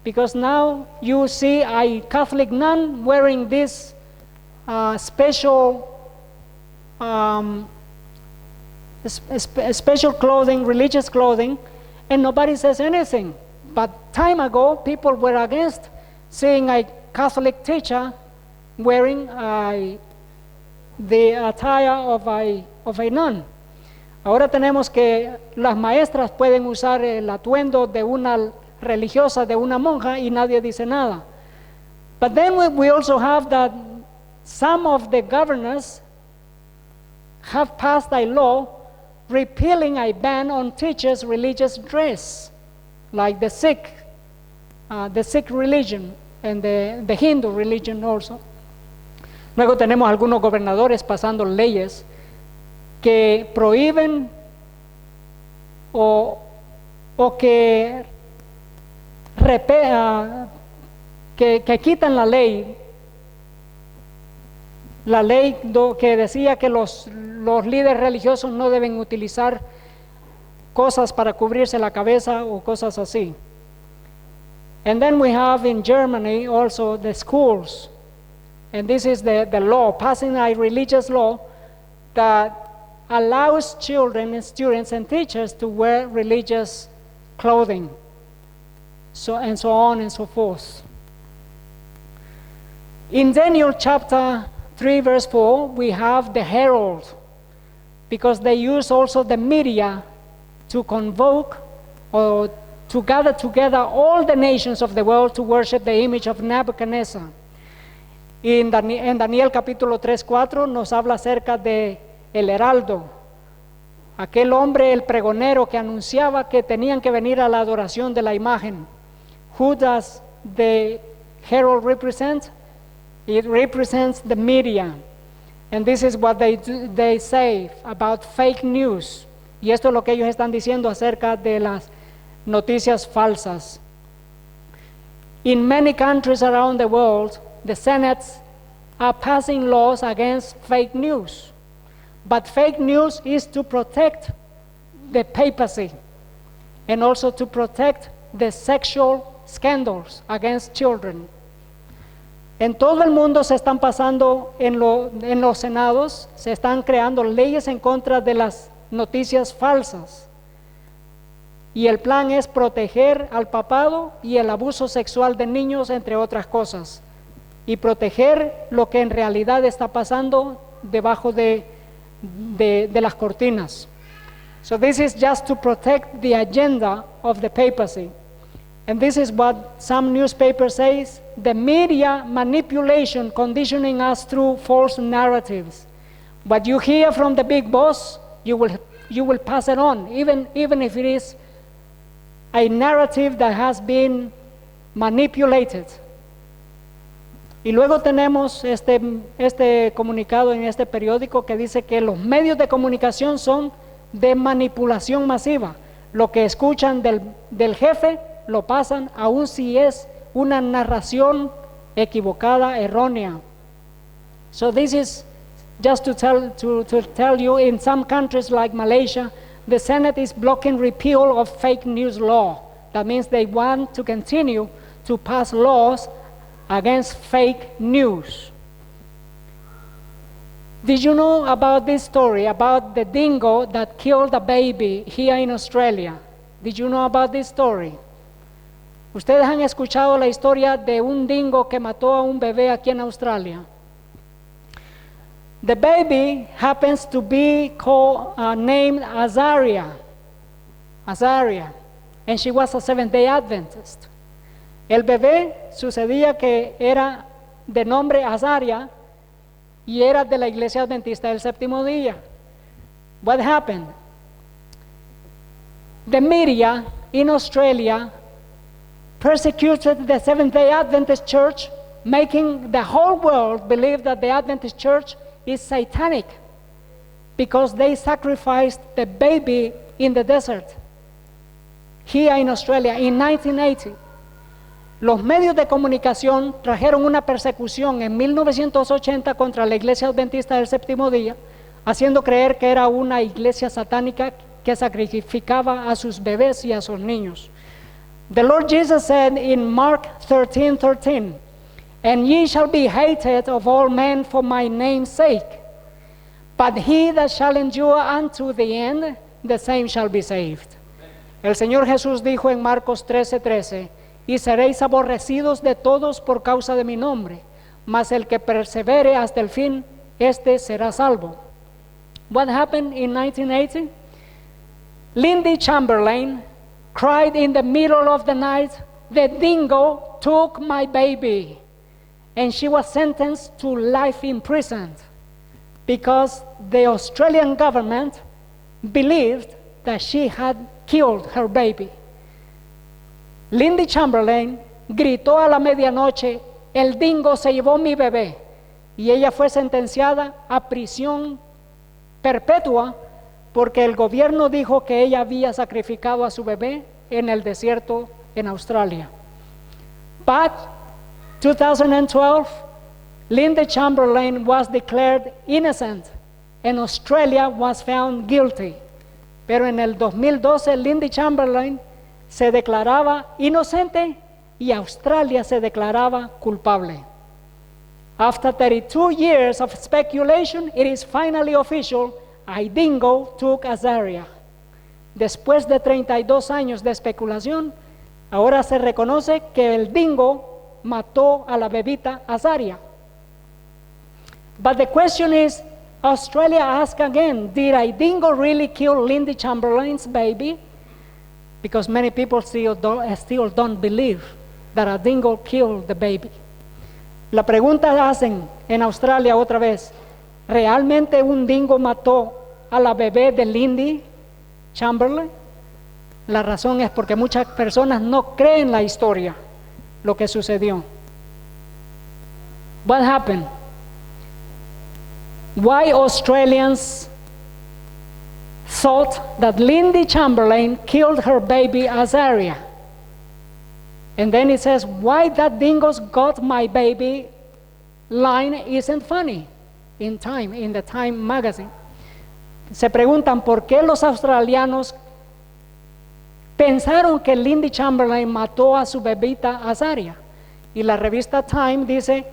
Speaker 1: Because now you see a Catholic nun wearing this special clothing, religious clothing, and nobody says anything. But time ago, people were against seeing a Catholic teacher wearing the attire of a nun. Ahora tenemos que las maestras pueden usar el atuendo de una religiosa, de una monja, y nadie dice nada. But then we also have that some of the governors have passed a law repealing a ban on teachers' religious dress, like the Sikh religion and the Hindu religion also. Luego tenemos algunos gobernadores pasando leyes que prohíben o que quitan la ley que decía que los líderes religiosos no deben utilizar cosas para cubrirse la cabeza o cosas así. And then we have in Germany also the schools, and this is the law, passing a religious law that allows children and students and teachers to wear religious clothing, so on and so forth. In Daniel chapter 3 verse 4, we have the herald, because they use also the media to convoke or to gather together all the nations of the world to worship the image of Nebuchadnezzar. En Daniel capítulo 3:4 nos habla acerca de el heraldo, aquel hombre, el pregonero que anunciaba que tenían que venir a la adoración de la imagen. Who does the herald represent? It represents the media. And this is what they say about fake news. Y esto es lo que ellos están diciendo acerca de las noticias falsas. In many countries around the world, the senates are passing laws against fake news. But fake news is to protect the papacy and also to protect the sexual scandals against children. En todo el mundo se están pasando en los senados, se están creando leyes en contra de las noticias falsas. Y el plan es proteger al papado y el abuso sexual de niños, entre otras cosas. Y proteger lo que en realidad está pasando debajo de las cortinas. So this is just to protect the agenda of the papacy. And this is what some newspaper says, the media manipulation conditioning us through false narratives. What you hear from the big boss, you will pass it on, even if it is a narrative that has been manipulated. Y luego tenemos este comunicado en este periódico que dice que los medios de comunicación son de manipulación masiva. Lo que escuchan del jefe lo pasan, aun si es una narración equivocada, errónea. So this is just to tell you, in some countries like Malaysia, the Senate is blocking repeal of fake news law. That means they want to continue to pass laws against fake news. Did you know about this story, about the dingo that killed a baby here in Australia? Did you know about this story? ¿Ustedes han escuchado la historia de un dingo que mató a un bebé aquí en Australia? The baby happens to be named Azaria, and she was a Seventh-day Adventist. El bebé sucedía que era de nombre Azaria y era de la iglesia adventista del séptimo día. What happened? The media in Australia persecuted the Seventh-day Adventist Church, making the whole world believe that the Adventist Church is satanic because they sacrificed the baby in the desert. Here in Australia, in 1980, los medios de comunicación trajeron una persecución en 1980 contra la Iglesia Adventista del Séptimo Día, haciendo creer que era una iglesia satánica que sacrificaba a sus bebés y a sus niños. The Lord Jesus said in Mark 13:13, "And ye shall be hated of all men for my name's sake, but he that shall endure unto the end, the same shall be saved." El Señor Jesús dijo en Marcos 13:13, "Y seréis aborrecidos de todos por causa de mi nombre, mas el que persevere hasta el fin, este será salvo." What happened in 1980? Lindy Chamberlain cried in the middle of the night, "The dingo took my baby." And she was sentenced to life in prison because the Australian government believed that she had killed her baby. Lindy Chamberlain gritó a la medianoche, "El dingo se llevó mi bebé", y ella fue sentenciada a prisión perpetua porque el gobierno dijo que ella había sacrificado a su bebé en el desierto en Australia. But 2012, Lindy Chamberlain was declared innocent and Australia was found guilty. Pero en el 2012, Lindy Chamberlain se declaraba inocente y Australia se declaraba culpable. After 32 years of speculation, it is finally official. A dingo took Azaria. Después de 32 años de especulación, ahora se reconoce que el dingo mató a la bebita Azaria. But the question is, Australia asked again, did a dingo really kill Lindy Chamberlain's baby? Because many people still don't believe that a dingo killed the baby. La pregunta hacen en Australia otra vez, ¿realmente un dingo mató a la bebé de Lindy Chamberlain? La razón es porque muchas personas no creen la historia, lo que sucedió. What happened? Why Australians thought that Lindy Chamberlain killed her baby Azaria? And then it says, "Why that dingo's got my baby" line isn't funny in the Time magazine. Se preguntan por qué los australianos pensaron que Lindy Chamberlain mató a su bebita Azaria. Y la revista Time dice,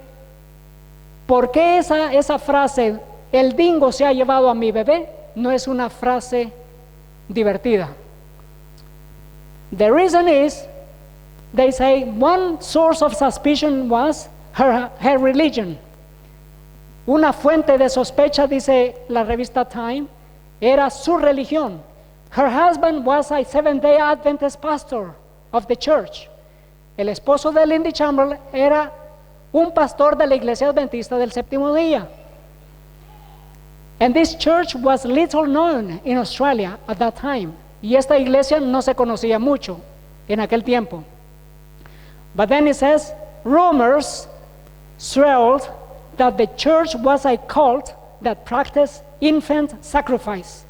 Speaker 1: ¿por qué esa frase, "el dingo se ha llevado a mi bebé", no es una frase divertida? The reason is, they say, one source of suspicion was her religion. Una fuente de sospecha, dice la revista Time, era su religión. Her husband was a Seventh-day Adventist pastor of the church. El esposo de Lindy Chamberlain era un pastor de la iglesia adventista del séptimo día. And this church was little known in Australia at that time. Y esta iglesia no se conocía mucho en aquel tiempo. But then it says, rumors swirled that the church was a cult that practiced infant sacrifice,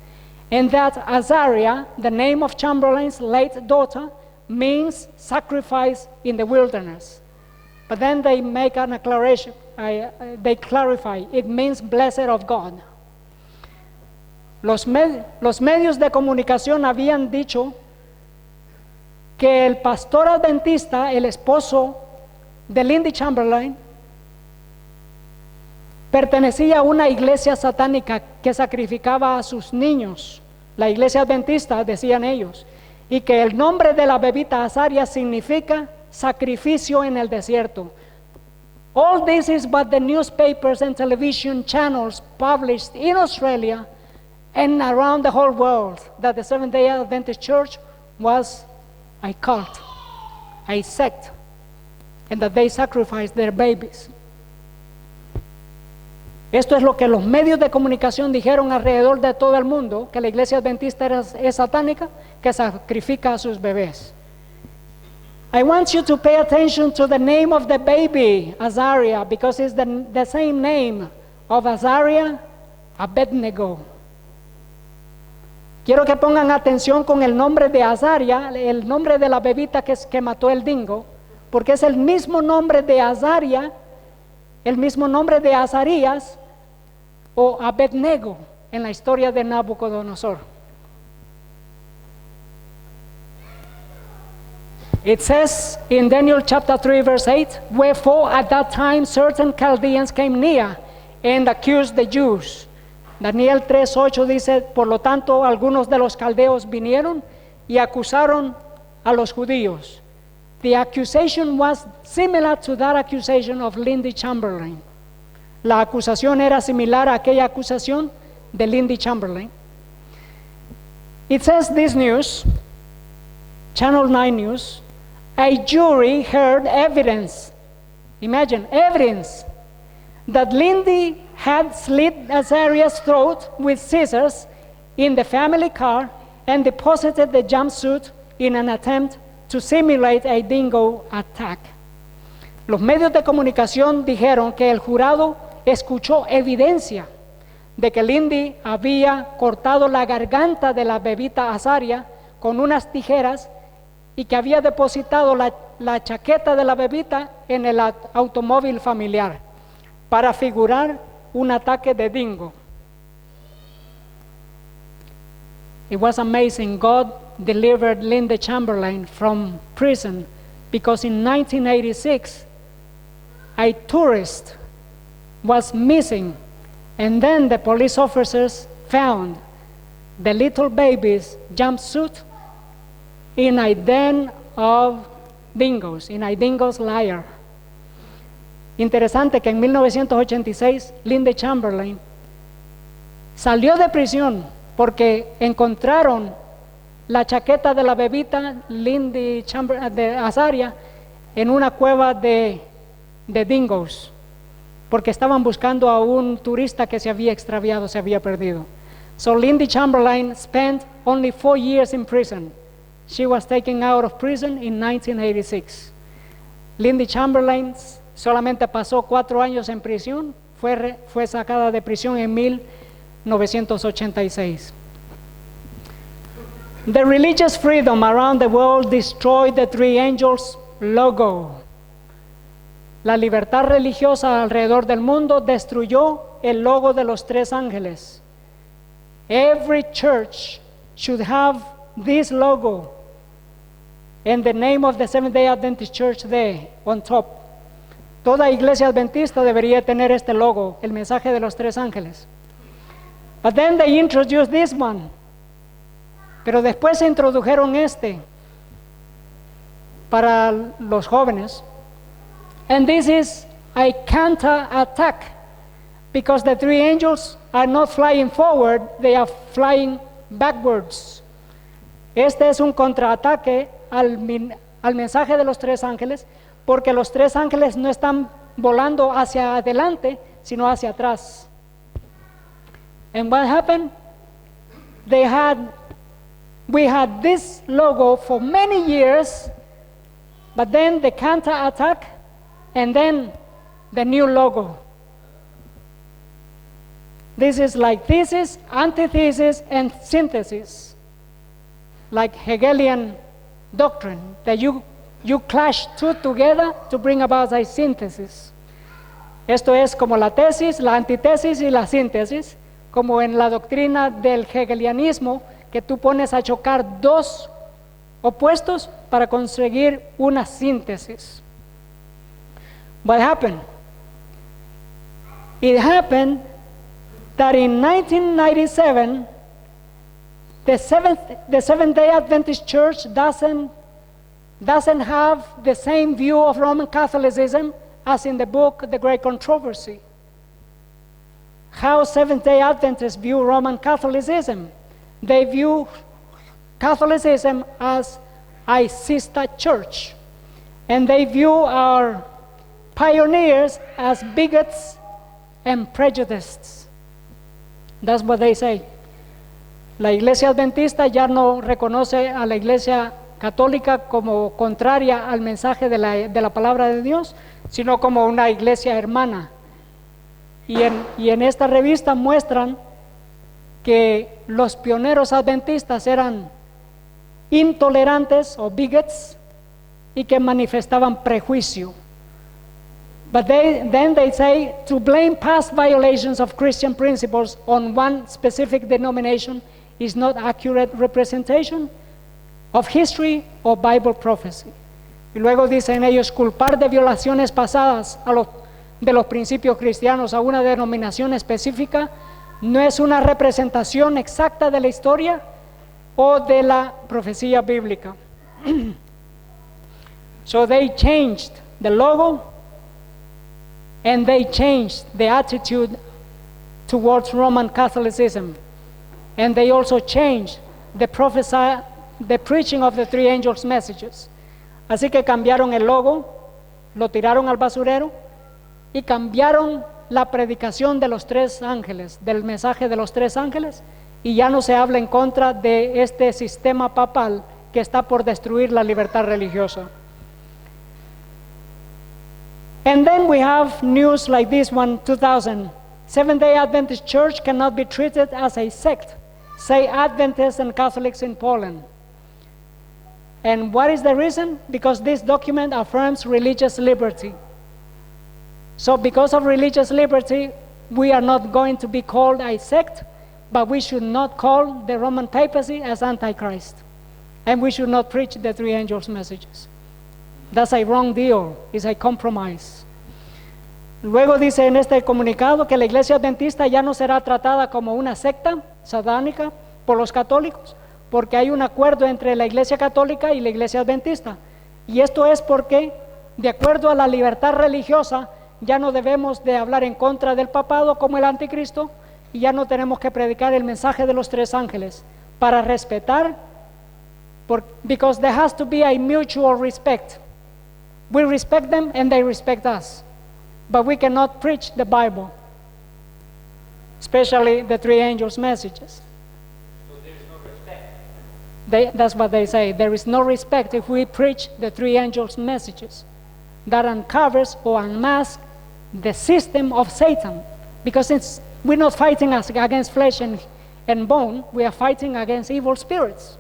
Speaker 1: and that Azaria, the name of Chamberlain's late daughter, means sacrifice in the wilderness. But then they make an acclaration, they clarify, it means blessed of God. Los medios de comunicación habían dicho que el pastor adventista, el esposo de Lindy Chamberlain, pertenecía a una iglesia satánica que sacrificaba a sus niños, la iglesia adventista, decían ellos, y que el nombre de la bebita Azaria significa sacrificio en el desierto. All this is what the newspapers and television channels published in Australia and around the whole world, that the Seventh-day Adventist Church was a cult, a sect, and that they sacrificed their babies. Esto es lo que los medios de comunicación dijeron alrededor de todo el mundo, que la iglesia adventista es satánica, que sacrifica a sus bebés. I want you to pay attention to the name of the baby, Azariah, because it's the same name of Azariah, Abednego. Quiero que pongan atención con el nombre de Azariah, el nombre de la bebita que mató el dingo, porque es el mismo nombre de Azariah, el mismo nombre de Azarías o Abednego en la historia de Nabucodonosor. It says in Daniel chapter 3 verse 8, wherefore at that time certain Chaldeans came near and accused the Jews. Daniel 3:8 dice, por lo tanto algunos de los caldeos vinieron y acusaron a los judíos. The accusation was similar to that accusation of Lindy Chamberlain. La acusación era similar a aquella acusación de Lindy Chamberlain. It says this news, Channel 9 News, a jury heard evidence, imagine, evidence, that Lindy had slit Azariah's throat with scissors in the family car and deposited the jumpsuit in an attempt to simulate a dingo attack. Los medios de comunicación dijeron que el jurado escuchó evidencia de que Lindy había cortado la garganta de la bebita Azariah con unas tijeras y que había depositado la chaqueta de la bebita en el automóvil familiar para figurar un ataque de dingo. It was amazing. God delivered Linda Chamberlain from prison because in 1986 a tourist was missing, and then the police officers found the little baby's jumpsuit in a den of dingos, in a dingo's lair. Interesante que en 1986 Linda Chamberlain salió de prisión porque encontraron la chaqueta de la bebita Lindy de Azariah en una cueva de dingos, porque estaban buscando a un turista que se había extraviado, se había perdido. So Lindy Chamberlain spent only 4 years in prison. She was taken out of prison in 1986. Lindy Chamberlain solamente pasó 4 años en prisión, fue sacada de prisión en 1986. The religious freedom around the world destroyed the three angels logo. La libertad religiosa alrededor del mundo destruyó el logo de los tres ángeles. Every church should have this logo and the name of the Seventh-day Adventist Church there on top. Toda iglesia adventista debería tener este logo, el mensaje de los tres ángeles. But then they introduced this one. Pero después se introdujeron este para los jóvenes. And this is a counter-attack, because the three angels are not flying forward, they are flying backwards. Este es un contraataque al mensaje de los tres ángeles, porque los tres ángeles no están volando hacia adelante, sino hacia atrás. And what happened? We had this logo for many years, but then the counter-attack, and then the new logo. This is like thesis, antithesis, and synthesis, like Hegelian doctrine, that you clash two together to bring about a synthesis. Esto es como la tesis, la antítesis y la síntesis, como en la doctrina del hegelianismo, que tú pones a chocar dos opuestos para conseguir una síntesis. What happened? It happened that in 1997, the Seventh-day Adventist Church doesn't have the same view of Roman Catholicism as in the book The Great Controversy. How Seventh-day Adventists view Roman Catholicism? They view Catholicism as a sister church, and they view our pioneers as bigots and prejudiced. That's what they say. La iglesia adventista ya no reconoce a la iglesia católica como contraria al mensaje de la palabra de Dios, sino como una iglesia hermana. Y en esta revista muestran que los pioneros adventistas eran intolerantes o bigots y que manifestaban prejuicio. But then they say to blame past violations of Christian principles on one specific denomination is not accurate representation of history or Bible prophecy. Y luego dicen ellos, culpar de violaciones pasadas de los principios cristianos a una denominación específica no es una representación exacta de la historia o de la profecía bíblica. So they changed the logo and they changed the attitude towards Roman Catholicism, and they also changed the preaching of the three angels' messages. Así que cambiaron el logo, lo tiraron al basurero y cambiaron la predicación de los tres ángeles, del mensaje de los tres ángeles, y ya no se habla en contra de este sistema papal que está por destruir la libertad religiosa. And then we have news like this one, 2000. Seventh-day Adventist Church cannot be treated as a sect, say Adventists and Catholics in Poland. And what is the reason? Because this document affirms religious liberty. So because of religious liberty, we are not going to be called a sect, but we should not call the Roman papacy as Antichrist. And we should not preach the three angels' messages. That's a wrong deal. It's a compromise. Luego dice en este comunicado que la iglesia adventista ya no será tratada como una secta satánica por los católicos, porque hay un acuerdo entre la iglesia católica y la iglesia adventista. Y esto es porque, de acuerdo a la libertad religiosa, ya no debemos de hablar en contra del papado como el anticristo, y ya no tenemos que predicar el mensaje de los tres ángeles para respetar, because there has to be a mutual respect. We respect them and they respect us, but we cannot preach the Bible, especially the three angels' messages.
Speaker 2: So there is no respect.
Speaker 1: That's what they say. There is no respect if we preach the three angels' messages. That uncovers or unmasks the system of Satan, because we're not fighting against flesh and bone, we are fighting against evil spirits.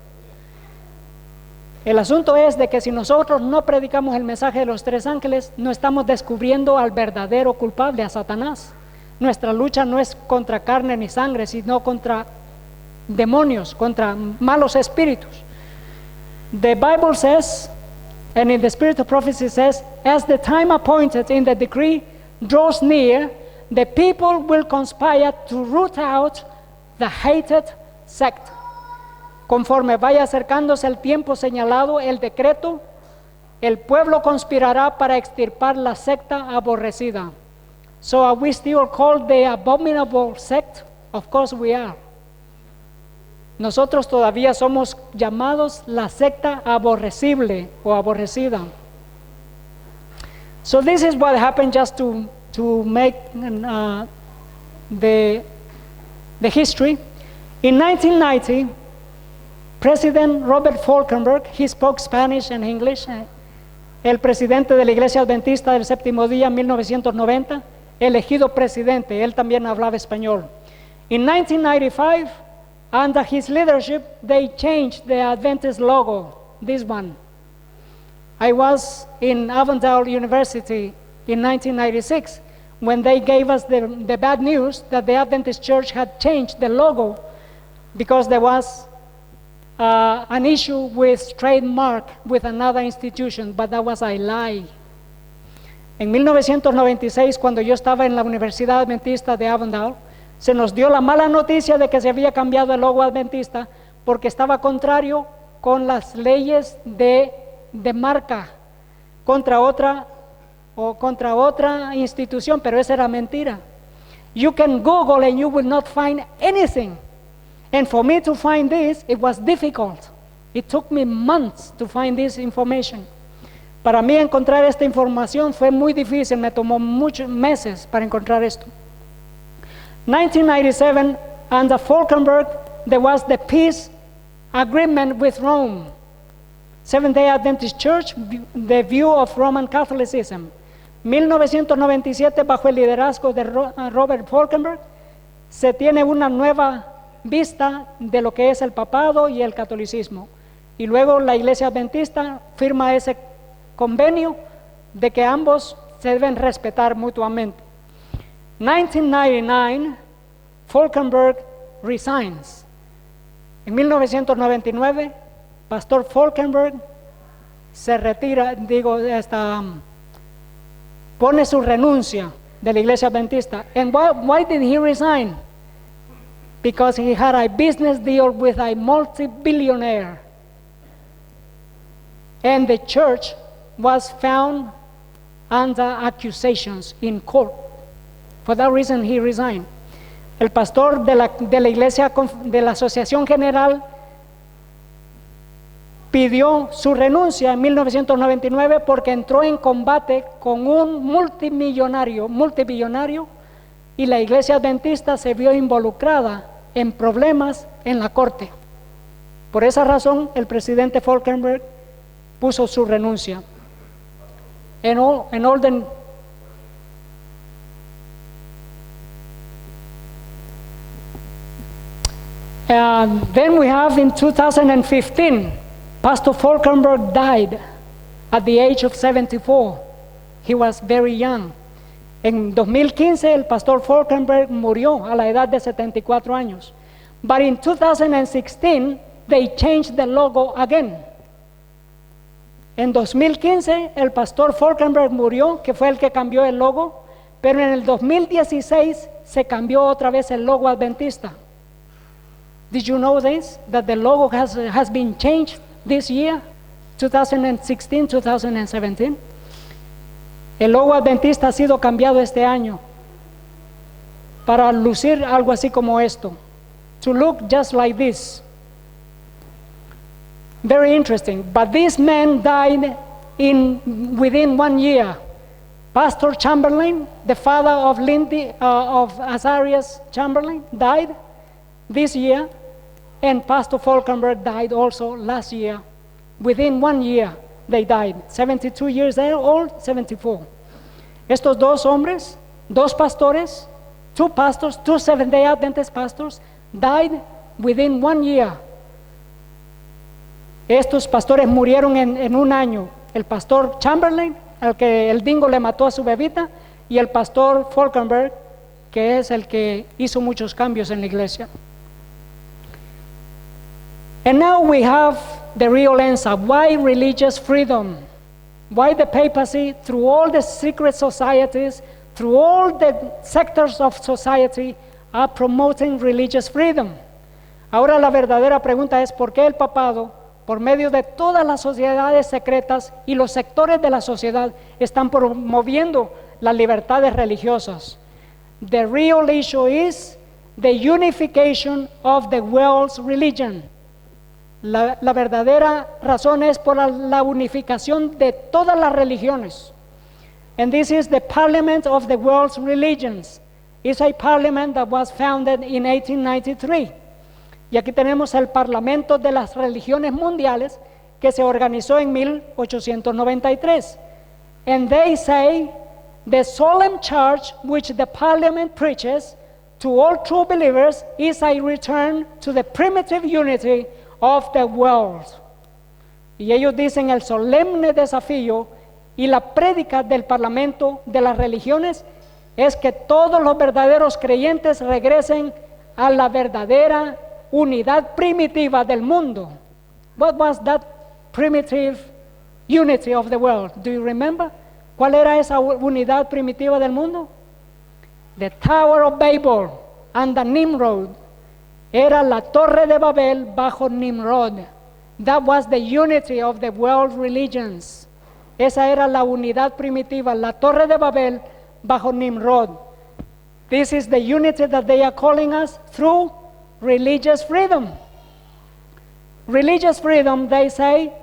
Speaker 1: El asunto es de que si nosotros no predicamos el mensaje de los tres ángeles, no estamos descubriendo al verdadero culpable, a Satanás. Nuestra lucha no es contra carne ni sangre, sino contra demonios, contra malos espíritus. The Bible says, and in the spirit of prophecy says, as the time appointed in the decree draws near, the people will conspire to root out the hated sect. Conforme vaya acercándose el tiempo señalado, el decreto, el pueblo conspirará para extirpar la secta aborrecida. So are we still called the abominable sect? Of course we are. Nosotros todavía somos llamados la secta aborrecible o aborrecida. So this is what happened, just to make the history. In 1990, President Robert Falkenberg, he spoke Spanish and English. El presidente de la Iglesia Adventista del Séptimo Día, 1990, elegido presidente, él también hablaba español. In 1995, under his leadership, they changed the Adventist logo, this one. I was in Avondale University in 1996 when they gave us the bad news that the Adventist Church had changed the logo because there was an issue with trademark with another institution, but that was a lie. En 1996, cuando yo estaba en la Universidad Adventista de Avondale, se nos dio la mala noticia de que se había cambiado el logo adventista porque estaba contrario con las leyes de marca contra otra institución, pero esa era mentira. You can Google and you will not find anything. And for me to find this, it was difficult. It took me months to find this information. Para mí encontrar esta información fue muy difícil, me tomó muchos meses para encontrar esto. 1997, under Falkenberg, there was the peace agreement with Rome. Seventh-day Adventist Church, the view of Roman Catholicism. 1997, bajo el liderazgo de Robert Falkenberg, se tiene una nueva vista de lo que es el papado y el catolicismo. Y luego la Iglesia Adventista firma ese convenio de que ambos se deben respetar mutuamente. 1999, Falkenberg resigns. En 1999, Pastor Falkenberg se retira, pone su renuncia de la Iglesia Adventista. And why did he resign? Because he had a business deal with a multi-billionaire. And the church was found under accusations in court. For that reason he resigned. El pastor de la iglesia, de la Asociación General, pidió su renuncia en 1999 porque entró en combate con un multimillonario, y la Iglesia Adventista se vio involucrada en problemas en la corte. Por esa razón, el presidente Falkenberg puso su renuncia. En orden. Then we have in 2015, Pastor Falkenberg died at the age of 74. He was very young. En 2015, el pastor Falkenberg murió a la edad de 74 años. But in 2016, they changed the logo again. En 2015, el pastor Falkenberg murió, que fue el que cambió el logo, pero en el 2016 se cambió otra vez el logo adventista. Did you know this? That the logo has been changed this year, 2016, 2017. El logo adventista ha sido cambiado este año para lucir algo así como esto. To look just like this. Very interesting. But this man died within 1 year. Pastor Chamberlain, the father of Azarias Chamberlain, died this year, and Pastor Falkenberg died also last year. Within 1 year, they died. 72 years old, 74. Estos dos hombres, dos pastores, two Seventh-day Adventist pastors, died within 1 year. Estos pastores murieron en un año. El pastor Chamberlain, al que el dingo le mató a su bebita, y el pastor Falkenberg, que es el que hizo muchos cambios en la iglesia. And now we have the real answer. Why religious freedom? Why the papacy, through all the secret societies, through all the sectors of society, are promoting religious freedom? Ahora la verdadera pregunta es, ¿por qué el papado, por medio de todas las sociedades secretas y los sectores de la sociedad, están promoviendo las libertades religiosas? The real issue is the unification of the world's religion. La verdadera razón es por la unificación de todas las religiones. And this is the Parliament of the World's Religions. It's a parliament that was founded in 1893. Y aquí tenemos el Parlamento de las Religiones Mundiales que se organizó en 1893. And they say, the solemn charge which the Parliament preaches to all true believers is a return to the primitive unity of the world. Y ellos dicen, el solemne desafío y la prédica del Parlamento de las Religiones es que todos los verdaderos creyentes regresen a la verdadera unidad primitiva del mundo. What was that primitive unity of the world? Do you remember? ¿Cuál era esa unidad primitiva del mundo? The Tower of Babel and the Nimrod. Era la Torre de Babel bajo Nimrod. That was the unity of the world religions. Esa era la unidad primitiva, la Torre de Babel bajo Nimrod. This is the unity that they are calling us through religious freedom. Religious freedom, they say,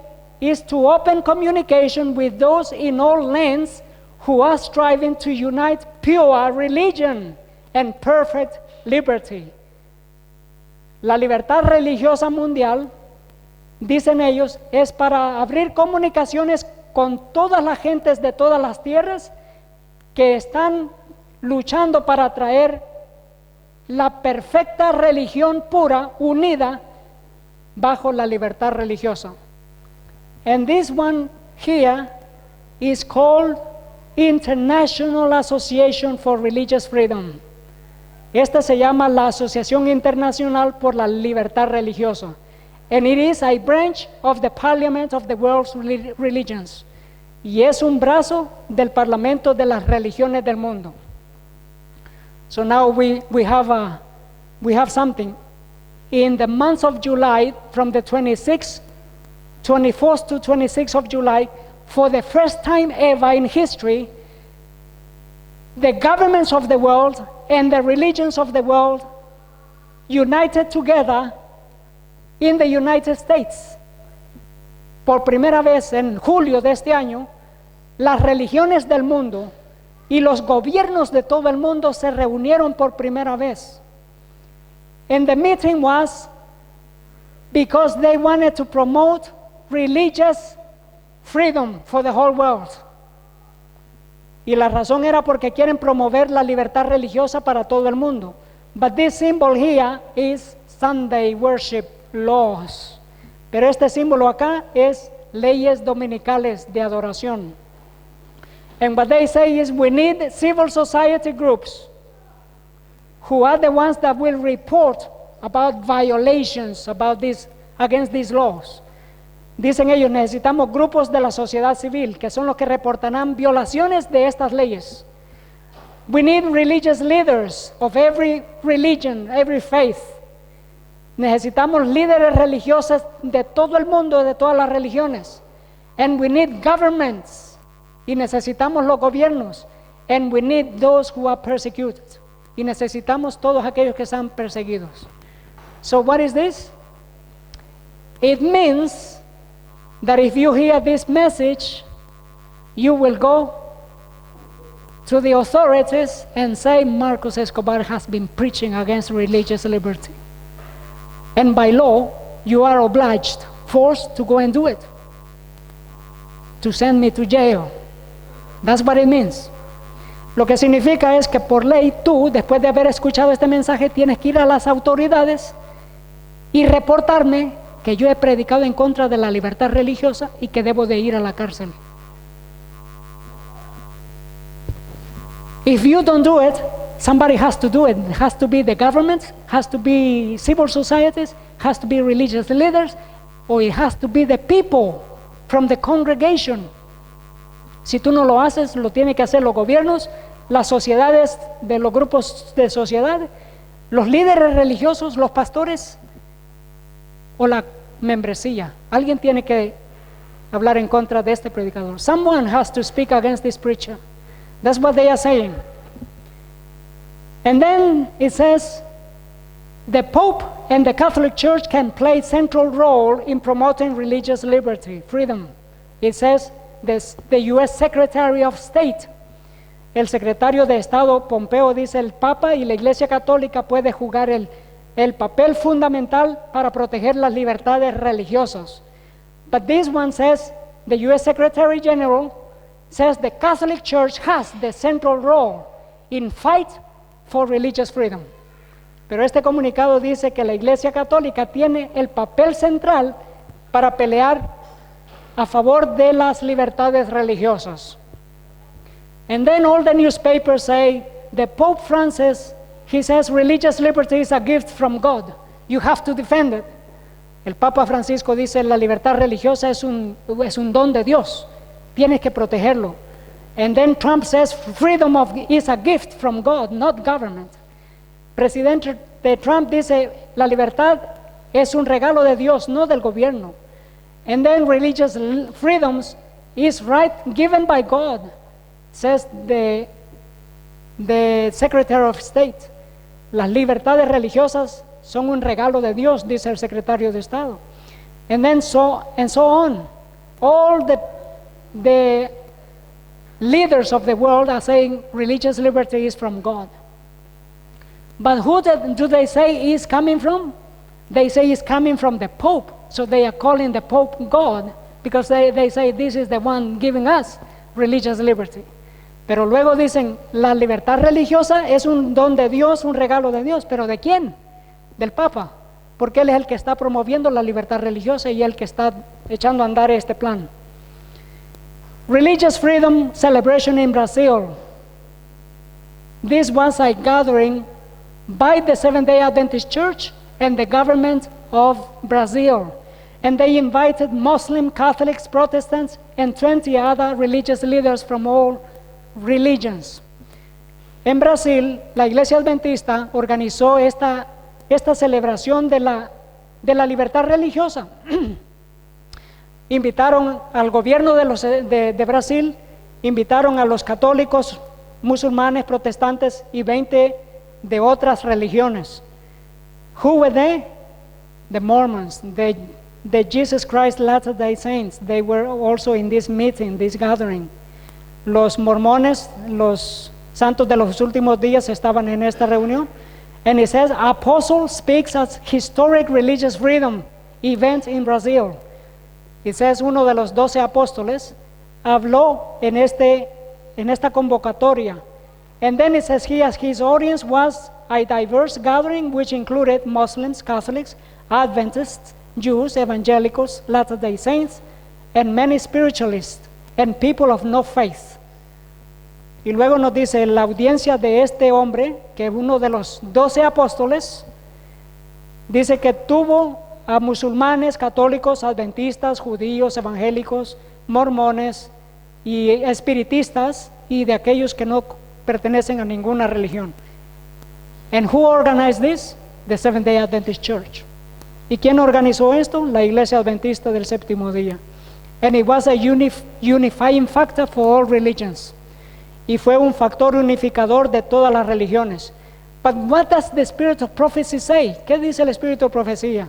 Speaker 1: is to open communication with those in all lands who are striving to unite pure religion and perfect liberty. La libertad religiosa mundial, dicen ellos, es para abrir comunicaciones con todas las gentes de todas las tierras que están luchando para traer la perfecta religión pura, unida, bajo la libertad religiosa. And this one here is called International Association for Religious Freedom. Esta se llama la Asociación Internacional por la Libertad Religiosa. And it is a branch of the Parliament of the World's Religions. Y es un brazo del Parlamento de las religiones del mundo. So now we have something. In the month of July, from the 24th to 26th of July, for the first time ever in history, the governments of the world and the religions of the world united together in the United States. Por primera vez en julio de este año, las religiones del mundo y los gobiernos de todo el mundo se reunieron por primera vez. And the meeting was because they wanted to promote religious freedom for the whole world. Y la razón era porque quieren promover la libertad religiosa para todo el mundo. But this symbol here is Sunday worship laws. Pero este símbolo acá es leyes dominicales de adoración. And what they say is we need civil society groups who are the ones that will report about violations against these laws. Dicen ellos, necesitamos grupos de la sociedad civil que son los que reportarán violaciones de estas leyes. We need religious leaders of every religion, every faith. Necesitamos líderes religiosos de todo el mundo, de todas las religiones. And we need governments. Y necesitamos los gobiernos. And we need those who are persecuted. Y necesitamos todos aquellos que están perseguidos. So what is this? It means that if you hear this message, you will go to the authorities and say, Marcos Escobar has been preaching against religious liberty. And by law, you are obliged, forced to go and do it, to send me to jail. That's what it means. Lo que significa es que por ley tú, después de haber escuchado este mensaje, tienes que ir a las autoridades y reportarme que yo he predicado en contra de la libertad religiosa y que debo de ir a la cárcel. If you don't do it, somebody has to do it. It has to be the government, has to be civil societies, has to be religious leaders, or it has to be the people from the congregation. Si tú no lo haces, lo tienen que hacer los gobiernos, las sociedades de los grupos de sociedad, los líderes religiosos, los pastores o la membresía. Alguien tiene que hablar en contra de este predicador. Someone has to speak against this preacher. That's what they are saying. And then it says, the Pope and the Catholic Church can play a central role in promoting religious liberty, freedom. It says, the U.S. Secretary of State, el secretario de Estado Pompeo dice, el Papa y la Iglesia Católica puede jugar el papel fundamental para proteger las libertades religiosas. But this one says, the U.S. Secretary General says the Catholic Church has the central role in fight for religious freedom. Pero este comunicado dice que la Iglesia Católica tiene el papel central para pelear a favor de las libertades religiosas. And then all the newspapers say, the Pope Francis, he says religious liberty is a gift from God. You have to defend it. El Papa Francisco dice, la libertad religiosa es un don de Dios. Tienes que protegerlo. And then Trump says, freedom is a gift from God, not government. Presidente de Trump dice, la libertad es un regalo de Dios, no del gobierno. And then religious freedoms is right given by God, says the Secretary of State. Las libertades religiosas son un regalo de Dios, dice el secretario de Estado. And then so on. All the leaders of the world are saying religious liberty is from God. But who do they say is coming from? They say it's coming from the Pope. So they are calling the Pope God because they say this is the one giving us religious liberty. Pero luego dicen, la libertad religiosa es un don de Dios, un regalo de Dios. ¿Pero de quién? Del Papa. Porque él es el que está promoviendo la libertad religiosa y el que está echando a andar este plan. Religious freedom celebration in Brazil. This was a gathering by the Seventh-day Adventist Church and the government of Brazil. And they invited Muslim, Catholics, Protestants, and 20 other religious leaders from all religions. En Brasil, la Iglesia Adventista organizó esta celebración de la libertad religiosa. Invitaron al gobierno de Brasil, invitaron a los católicos, musulmanes, protestantes y 20 de otras religiones. Who were they? The Mormons, the Jesus Christ Latter-day Saints. They were also in this meeting, this gathering. Los mormones, los santos de los últimos días estaban en esta reunión. And it says, Apostle speaks at historic religious freedom event in Brazil. It says, uno de los 12 apóstoles habló en esta convocatoria. And then it says here, his audience was a diverse gathering which included Muslims, Catholics, Adventists, Jews, Evangelicals, Latter-day Saints, and many spiritualists and people of no faith. Y luego nos dice, la audiencia de este hombre, que uno de los 12 apóstoles, dice que tuvo a musulmanes, católicos, adventistas, judíos, evangélicos, mormones y espiritistas y de aquellos que no pertenecen a ninguna religión. And who organized this? The Seventh-day Adventist Church. ¿Y quién organizó esto? La Iglesia Adventista del Séptimo Día. And it was a unifying factor for all religions. Y fue un factor unificador de todas las religiones. But what does the spirit of prophecy say? ¿Qué dice el espíritu de profecía?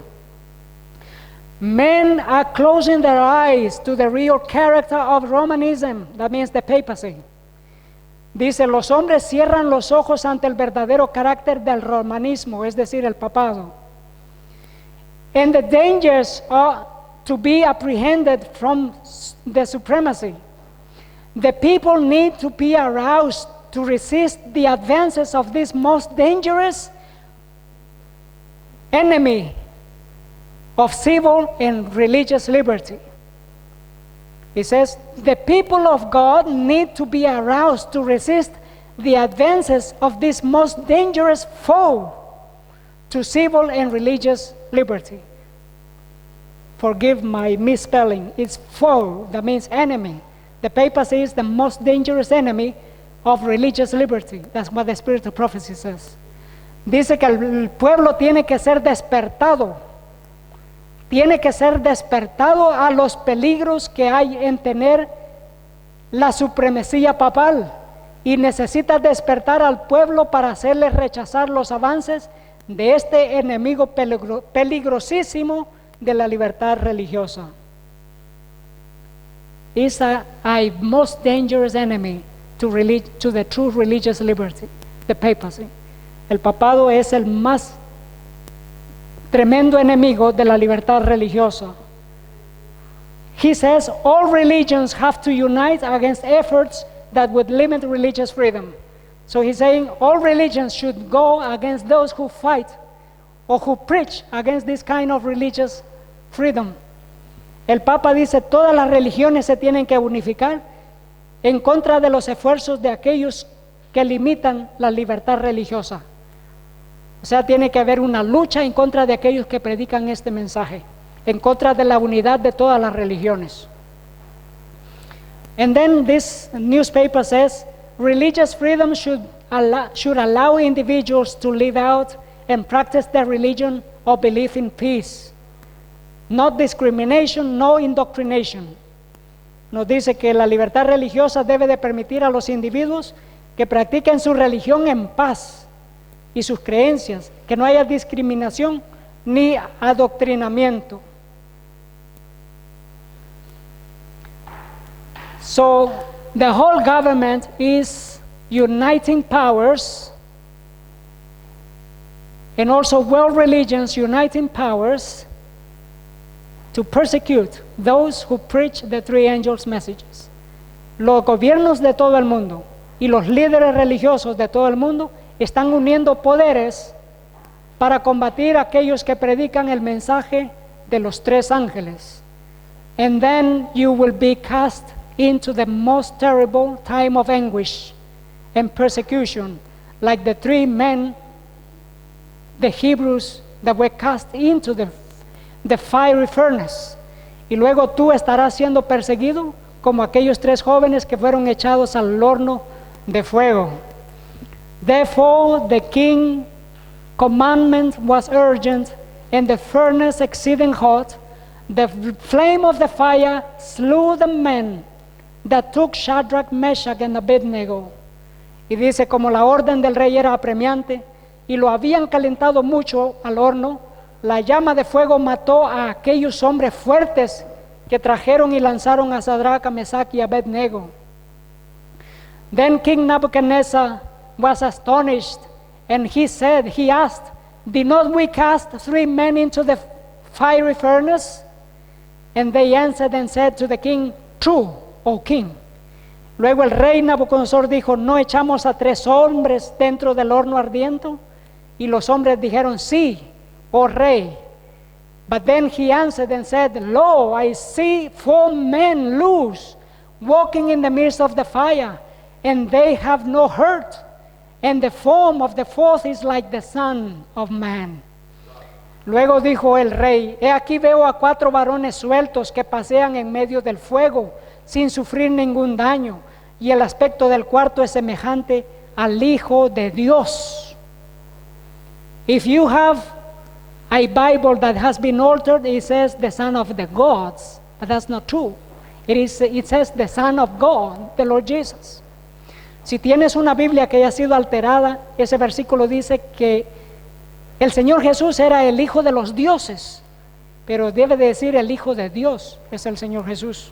Speaker 1: Men are closing their eyes to the real character of Romanism. That means the papacy. Dice, los hombres cierran los ojos ante el verdadero carácter del romanismo, es decir, el papado. And the dangers are to be apprehended from the supremacy. The people need to be aroused to resist the advances of this most dangerous enemy of civil and religious liberty. It says, the people of God need to be aroused to resist the advances of this most dangerous foe to civil and religious liberty. Forgive my misspelling. It's foe, that means enemy. The papacy is the most dangerous enemy of religious liberty. That's what the spirit of prophecy says. Dice que el pueblo tiene que ser despertado. Tiene que ser despertado a los peligros que hay en tener la supremacía papal. Y necesita despertar al pueblo para hacerle rechazar los avances de este enemigo peligrosísimo de la libertad religiosa. Is a most dangerous enemy to the true religious liberty, the papacy. El papado es el más tremendo enemigo de la libertad religiosa. He says all religions have to unite against efforts that would limit religious freedom. So he's saying all religions should go against those who fight or who preach against this kind of religious freedom. El Papa dice, todas las religiones se tienen que unificar en contra de los esfuerzos de aquellos que limitan la libertad religiosa. O sea, tiene que haber una lucha en contra de aquellos que predican este mensaje, en contra de la unidad de todas las religiones. And then this newspaper says, religious freedom should allow individuals to live out and practice their religion or belief in peace. Not discrimination, no indoctrination. Nos dice que la libertad religiosa debe de permitir a los individuos que practiquen su religión en paz y sus creencias, que no haya discriminación ni adoctrinamiento. So the whole government is uniting powers and also world religions uniting powers to persecute those who preach the three angels' messages. Los gobiernos de todo el mundo y los líderes religiosos de todo el mundo están uniendo poderes para combatir a aquellos que predican el mensaje de los tres ángeles. And then you will be cast into the most terrible time of anguish and persecution, like the three men, the Hebrews, that were cast into the fiery furnace. Y luego tú estarás siendo perseguido como aquellos tres jóvenes que fueron echados al horno de fuego. Therefore the king commandment was urgent, and the furnace exceeding hot. The flame of the fire slew the men that took Shadrach, Meshach, and Abednego. Y dice, como la orden del rey era apremiante y lo habían calentado mucho al horno, la llama de fuego mató a aquellos hombres fuertes que trajeron y lanzaron a Shadrach, Meshach y Abednego. Then King Nebuchadnezzar was astonished, and he asked, did not we cast three men into the fiery furnace? And they answered and said to the king, true, O king. Luego el rey Nabucodonosor dijo, ¿no echamos a tres hombres dentro del horno ardiente? Y los hombres dijeron, sí, oh rey. But then he answered and said, lo, I see 4 men loose, walking in the midst of the fire, and they have no hurt, and the form of the fourth is like the Son of Man. Luego dijo el rey, he aquí veo a 4 varones sueltos que pasean en medio del fuego sin sufrir ningún daño, y el aspecto del cuarto es semejante al Hijo de Dios. If you have a Bible that has been altered, it says the Son of the gods, but that's not true. It says the Son of God, the Lord Jesus. Si tienes una Biblia que haya sido alterada, ese versículo dice que el Señor Jesús era el Hijo de los dioses, pero debe de decir el Hijo de Dios es el Señor Jesús.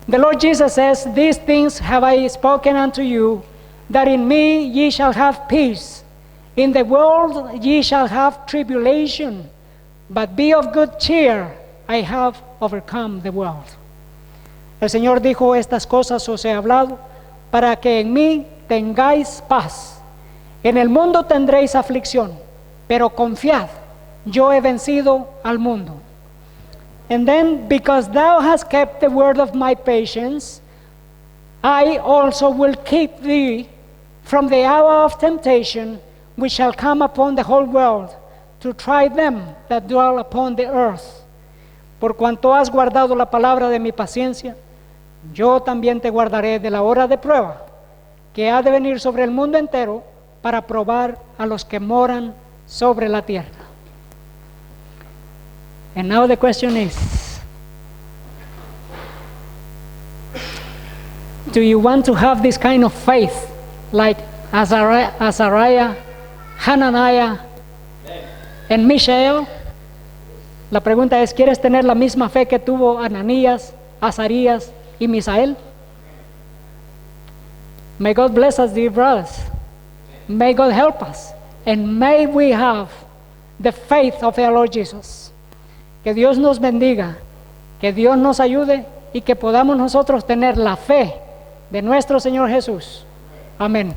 Speaker 1: The Lord Jesus says, these things have I spoken unto you, that in me ye shall have peace. In the world ye shall have tribulation, but be of good cheer, I have overcome the world. El Señor dijo, estas cosas os he hablado, para que en mí tengáis paz. En el mundo tendréis aflicción, pero confiad, yo he vencido al mundo. And then, because thou hast kept the word of my patience, I also will keep thee from the hour of temptation, which shall come upon the whole world, to try them that dwell upon the earth. Por cuanto has guardado la palabra de mi paciencia, yo también te guardaré de la hora de prueba, que ha de venir sobre el mundo entero, para probar a los que moran sobre la tierra. And now the question is, do you want to have this kind of faith like Azariah, Hananiah, and Mishael? La pregunta es, ¿quieres tener la misma fe que tuvo Ananías, Azarías y Misael? May God bless us, dear brothers. May God help us, and may we have the faith of our Lord Jesus. Que Dios nos bendiga, que Dios nos ayude y que podamos nosotros tener la fe de nuestro Señor Jesús. Amén.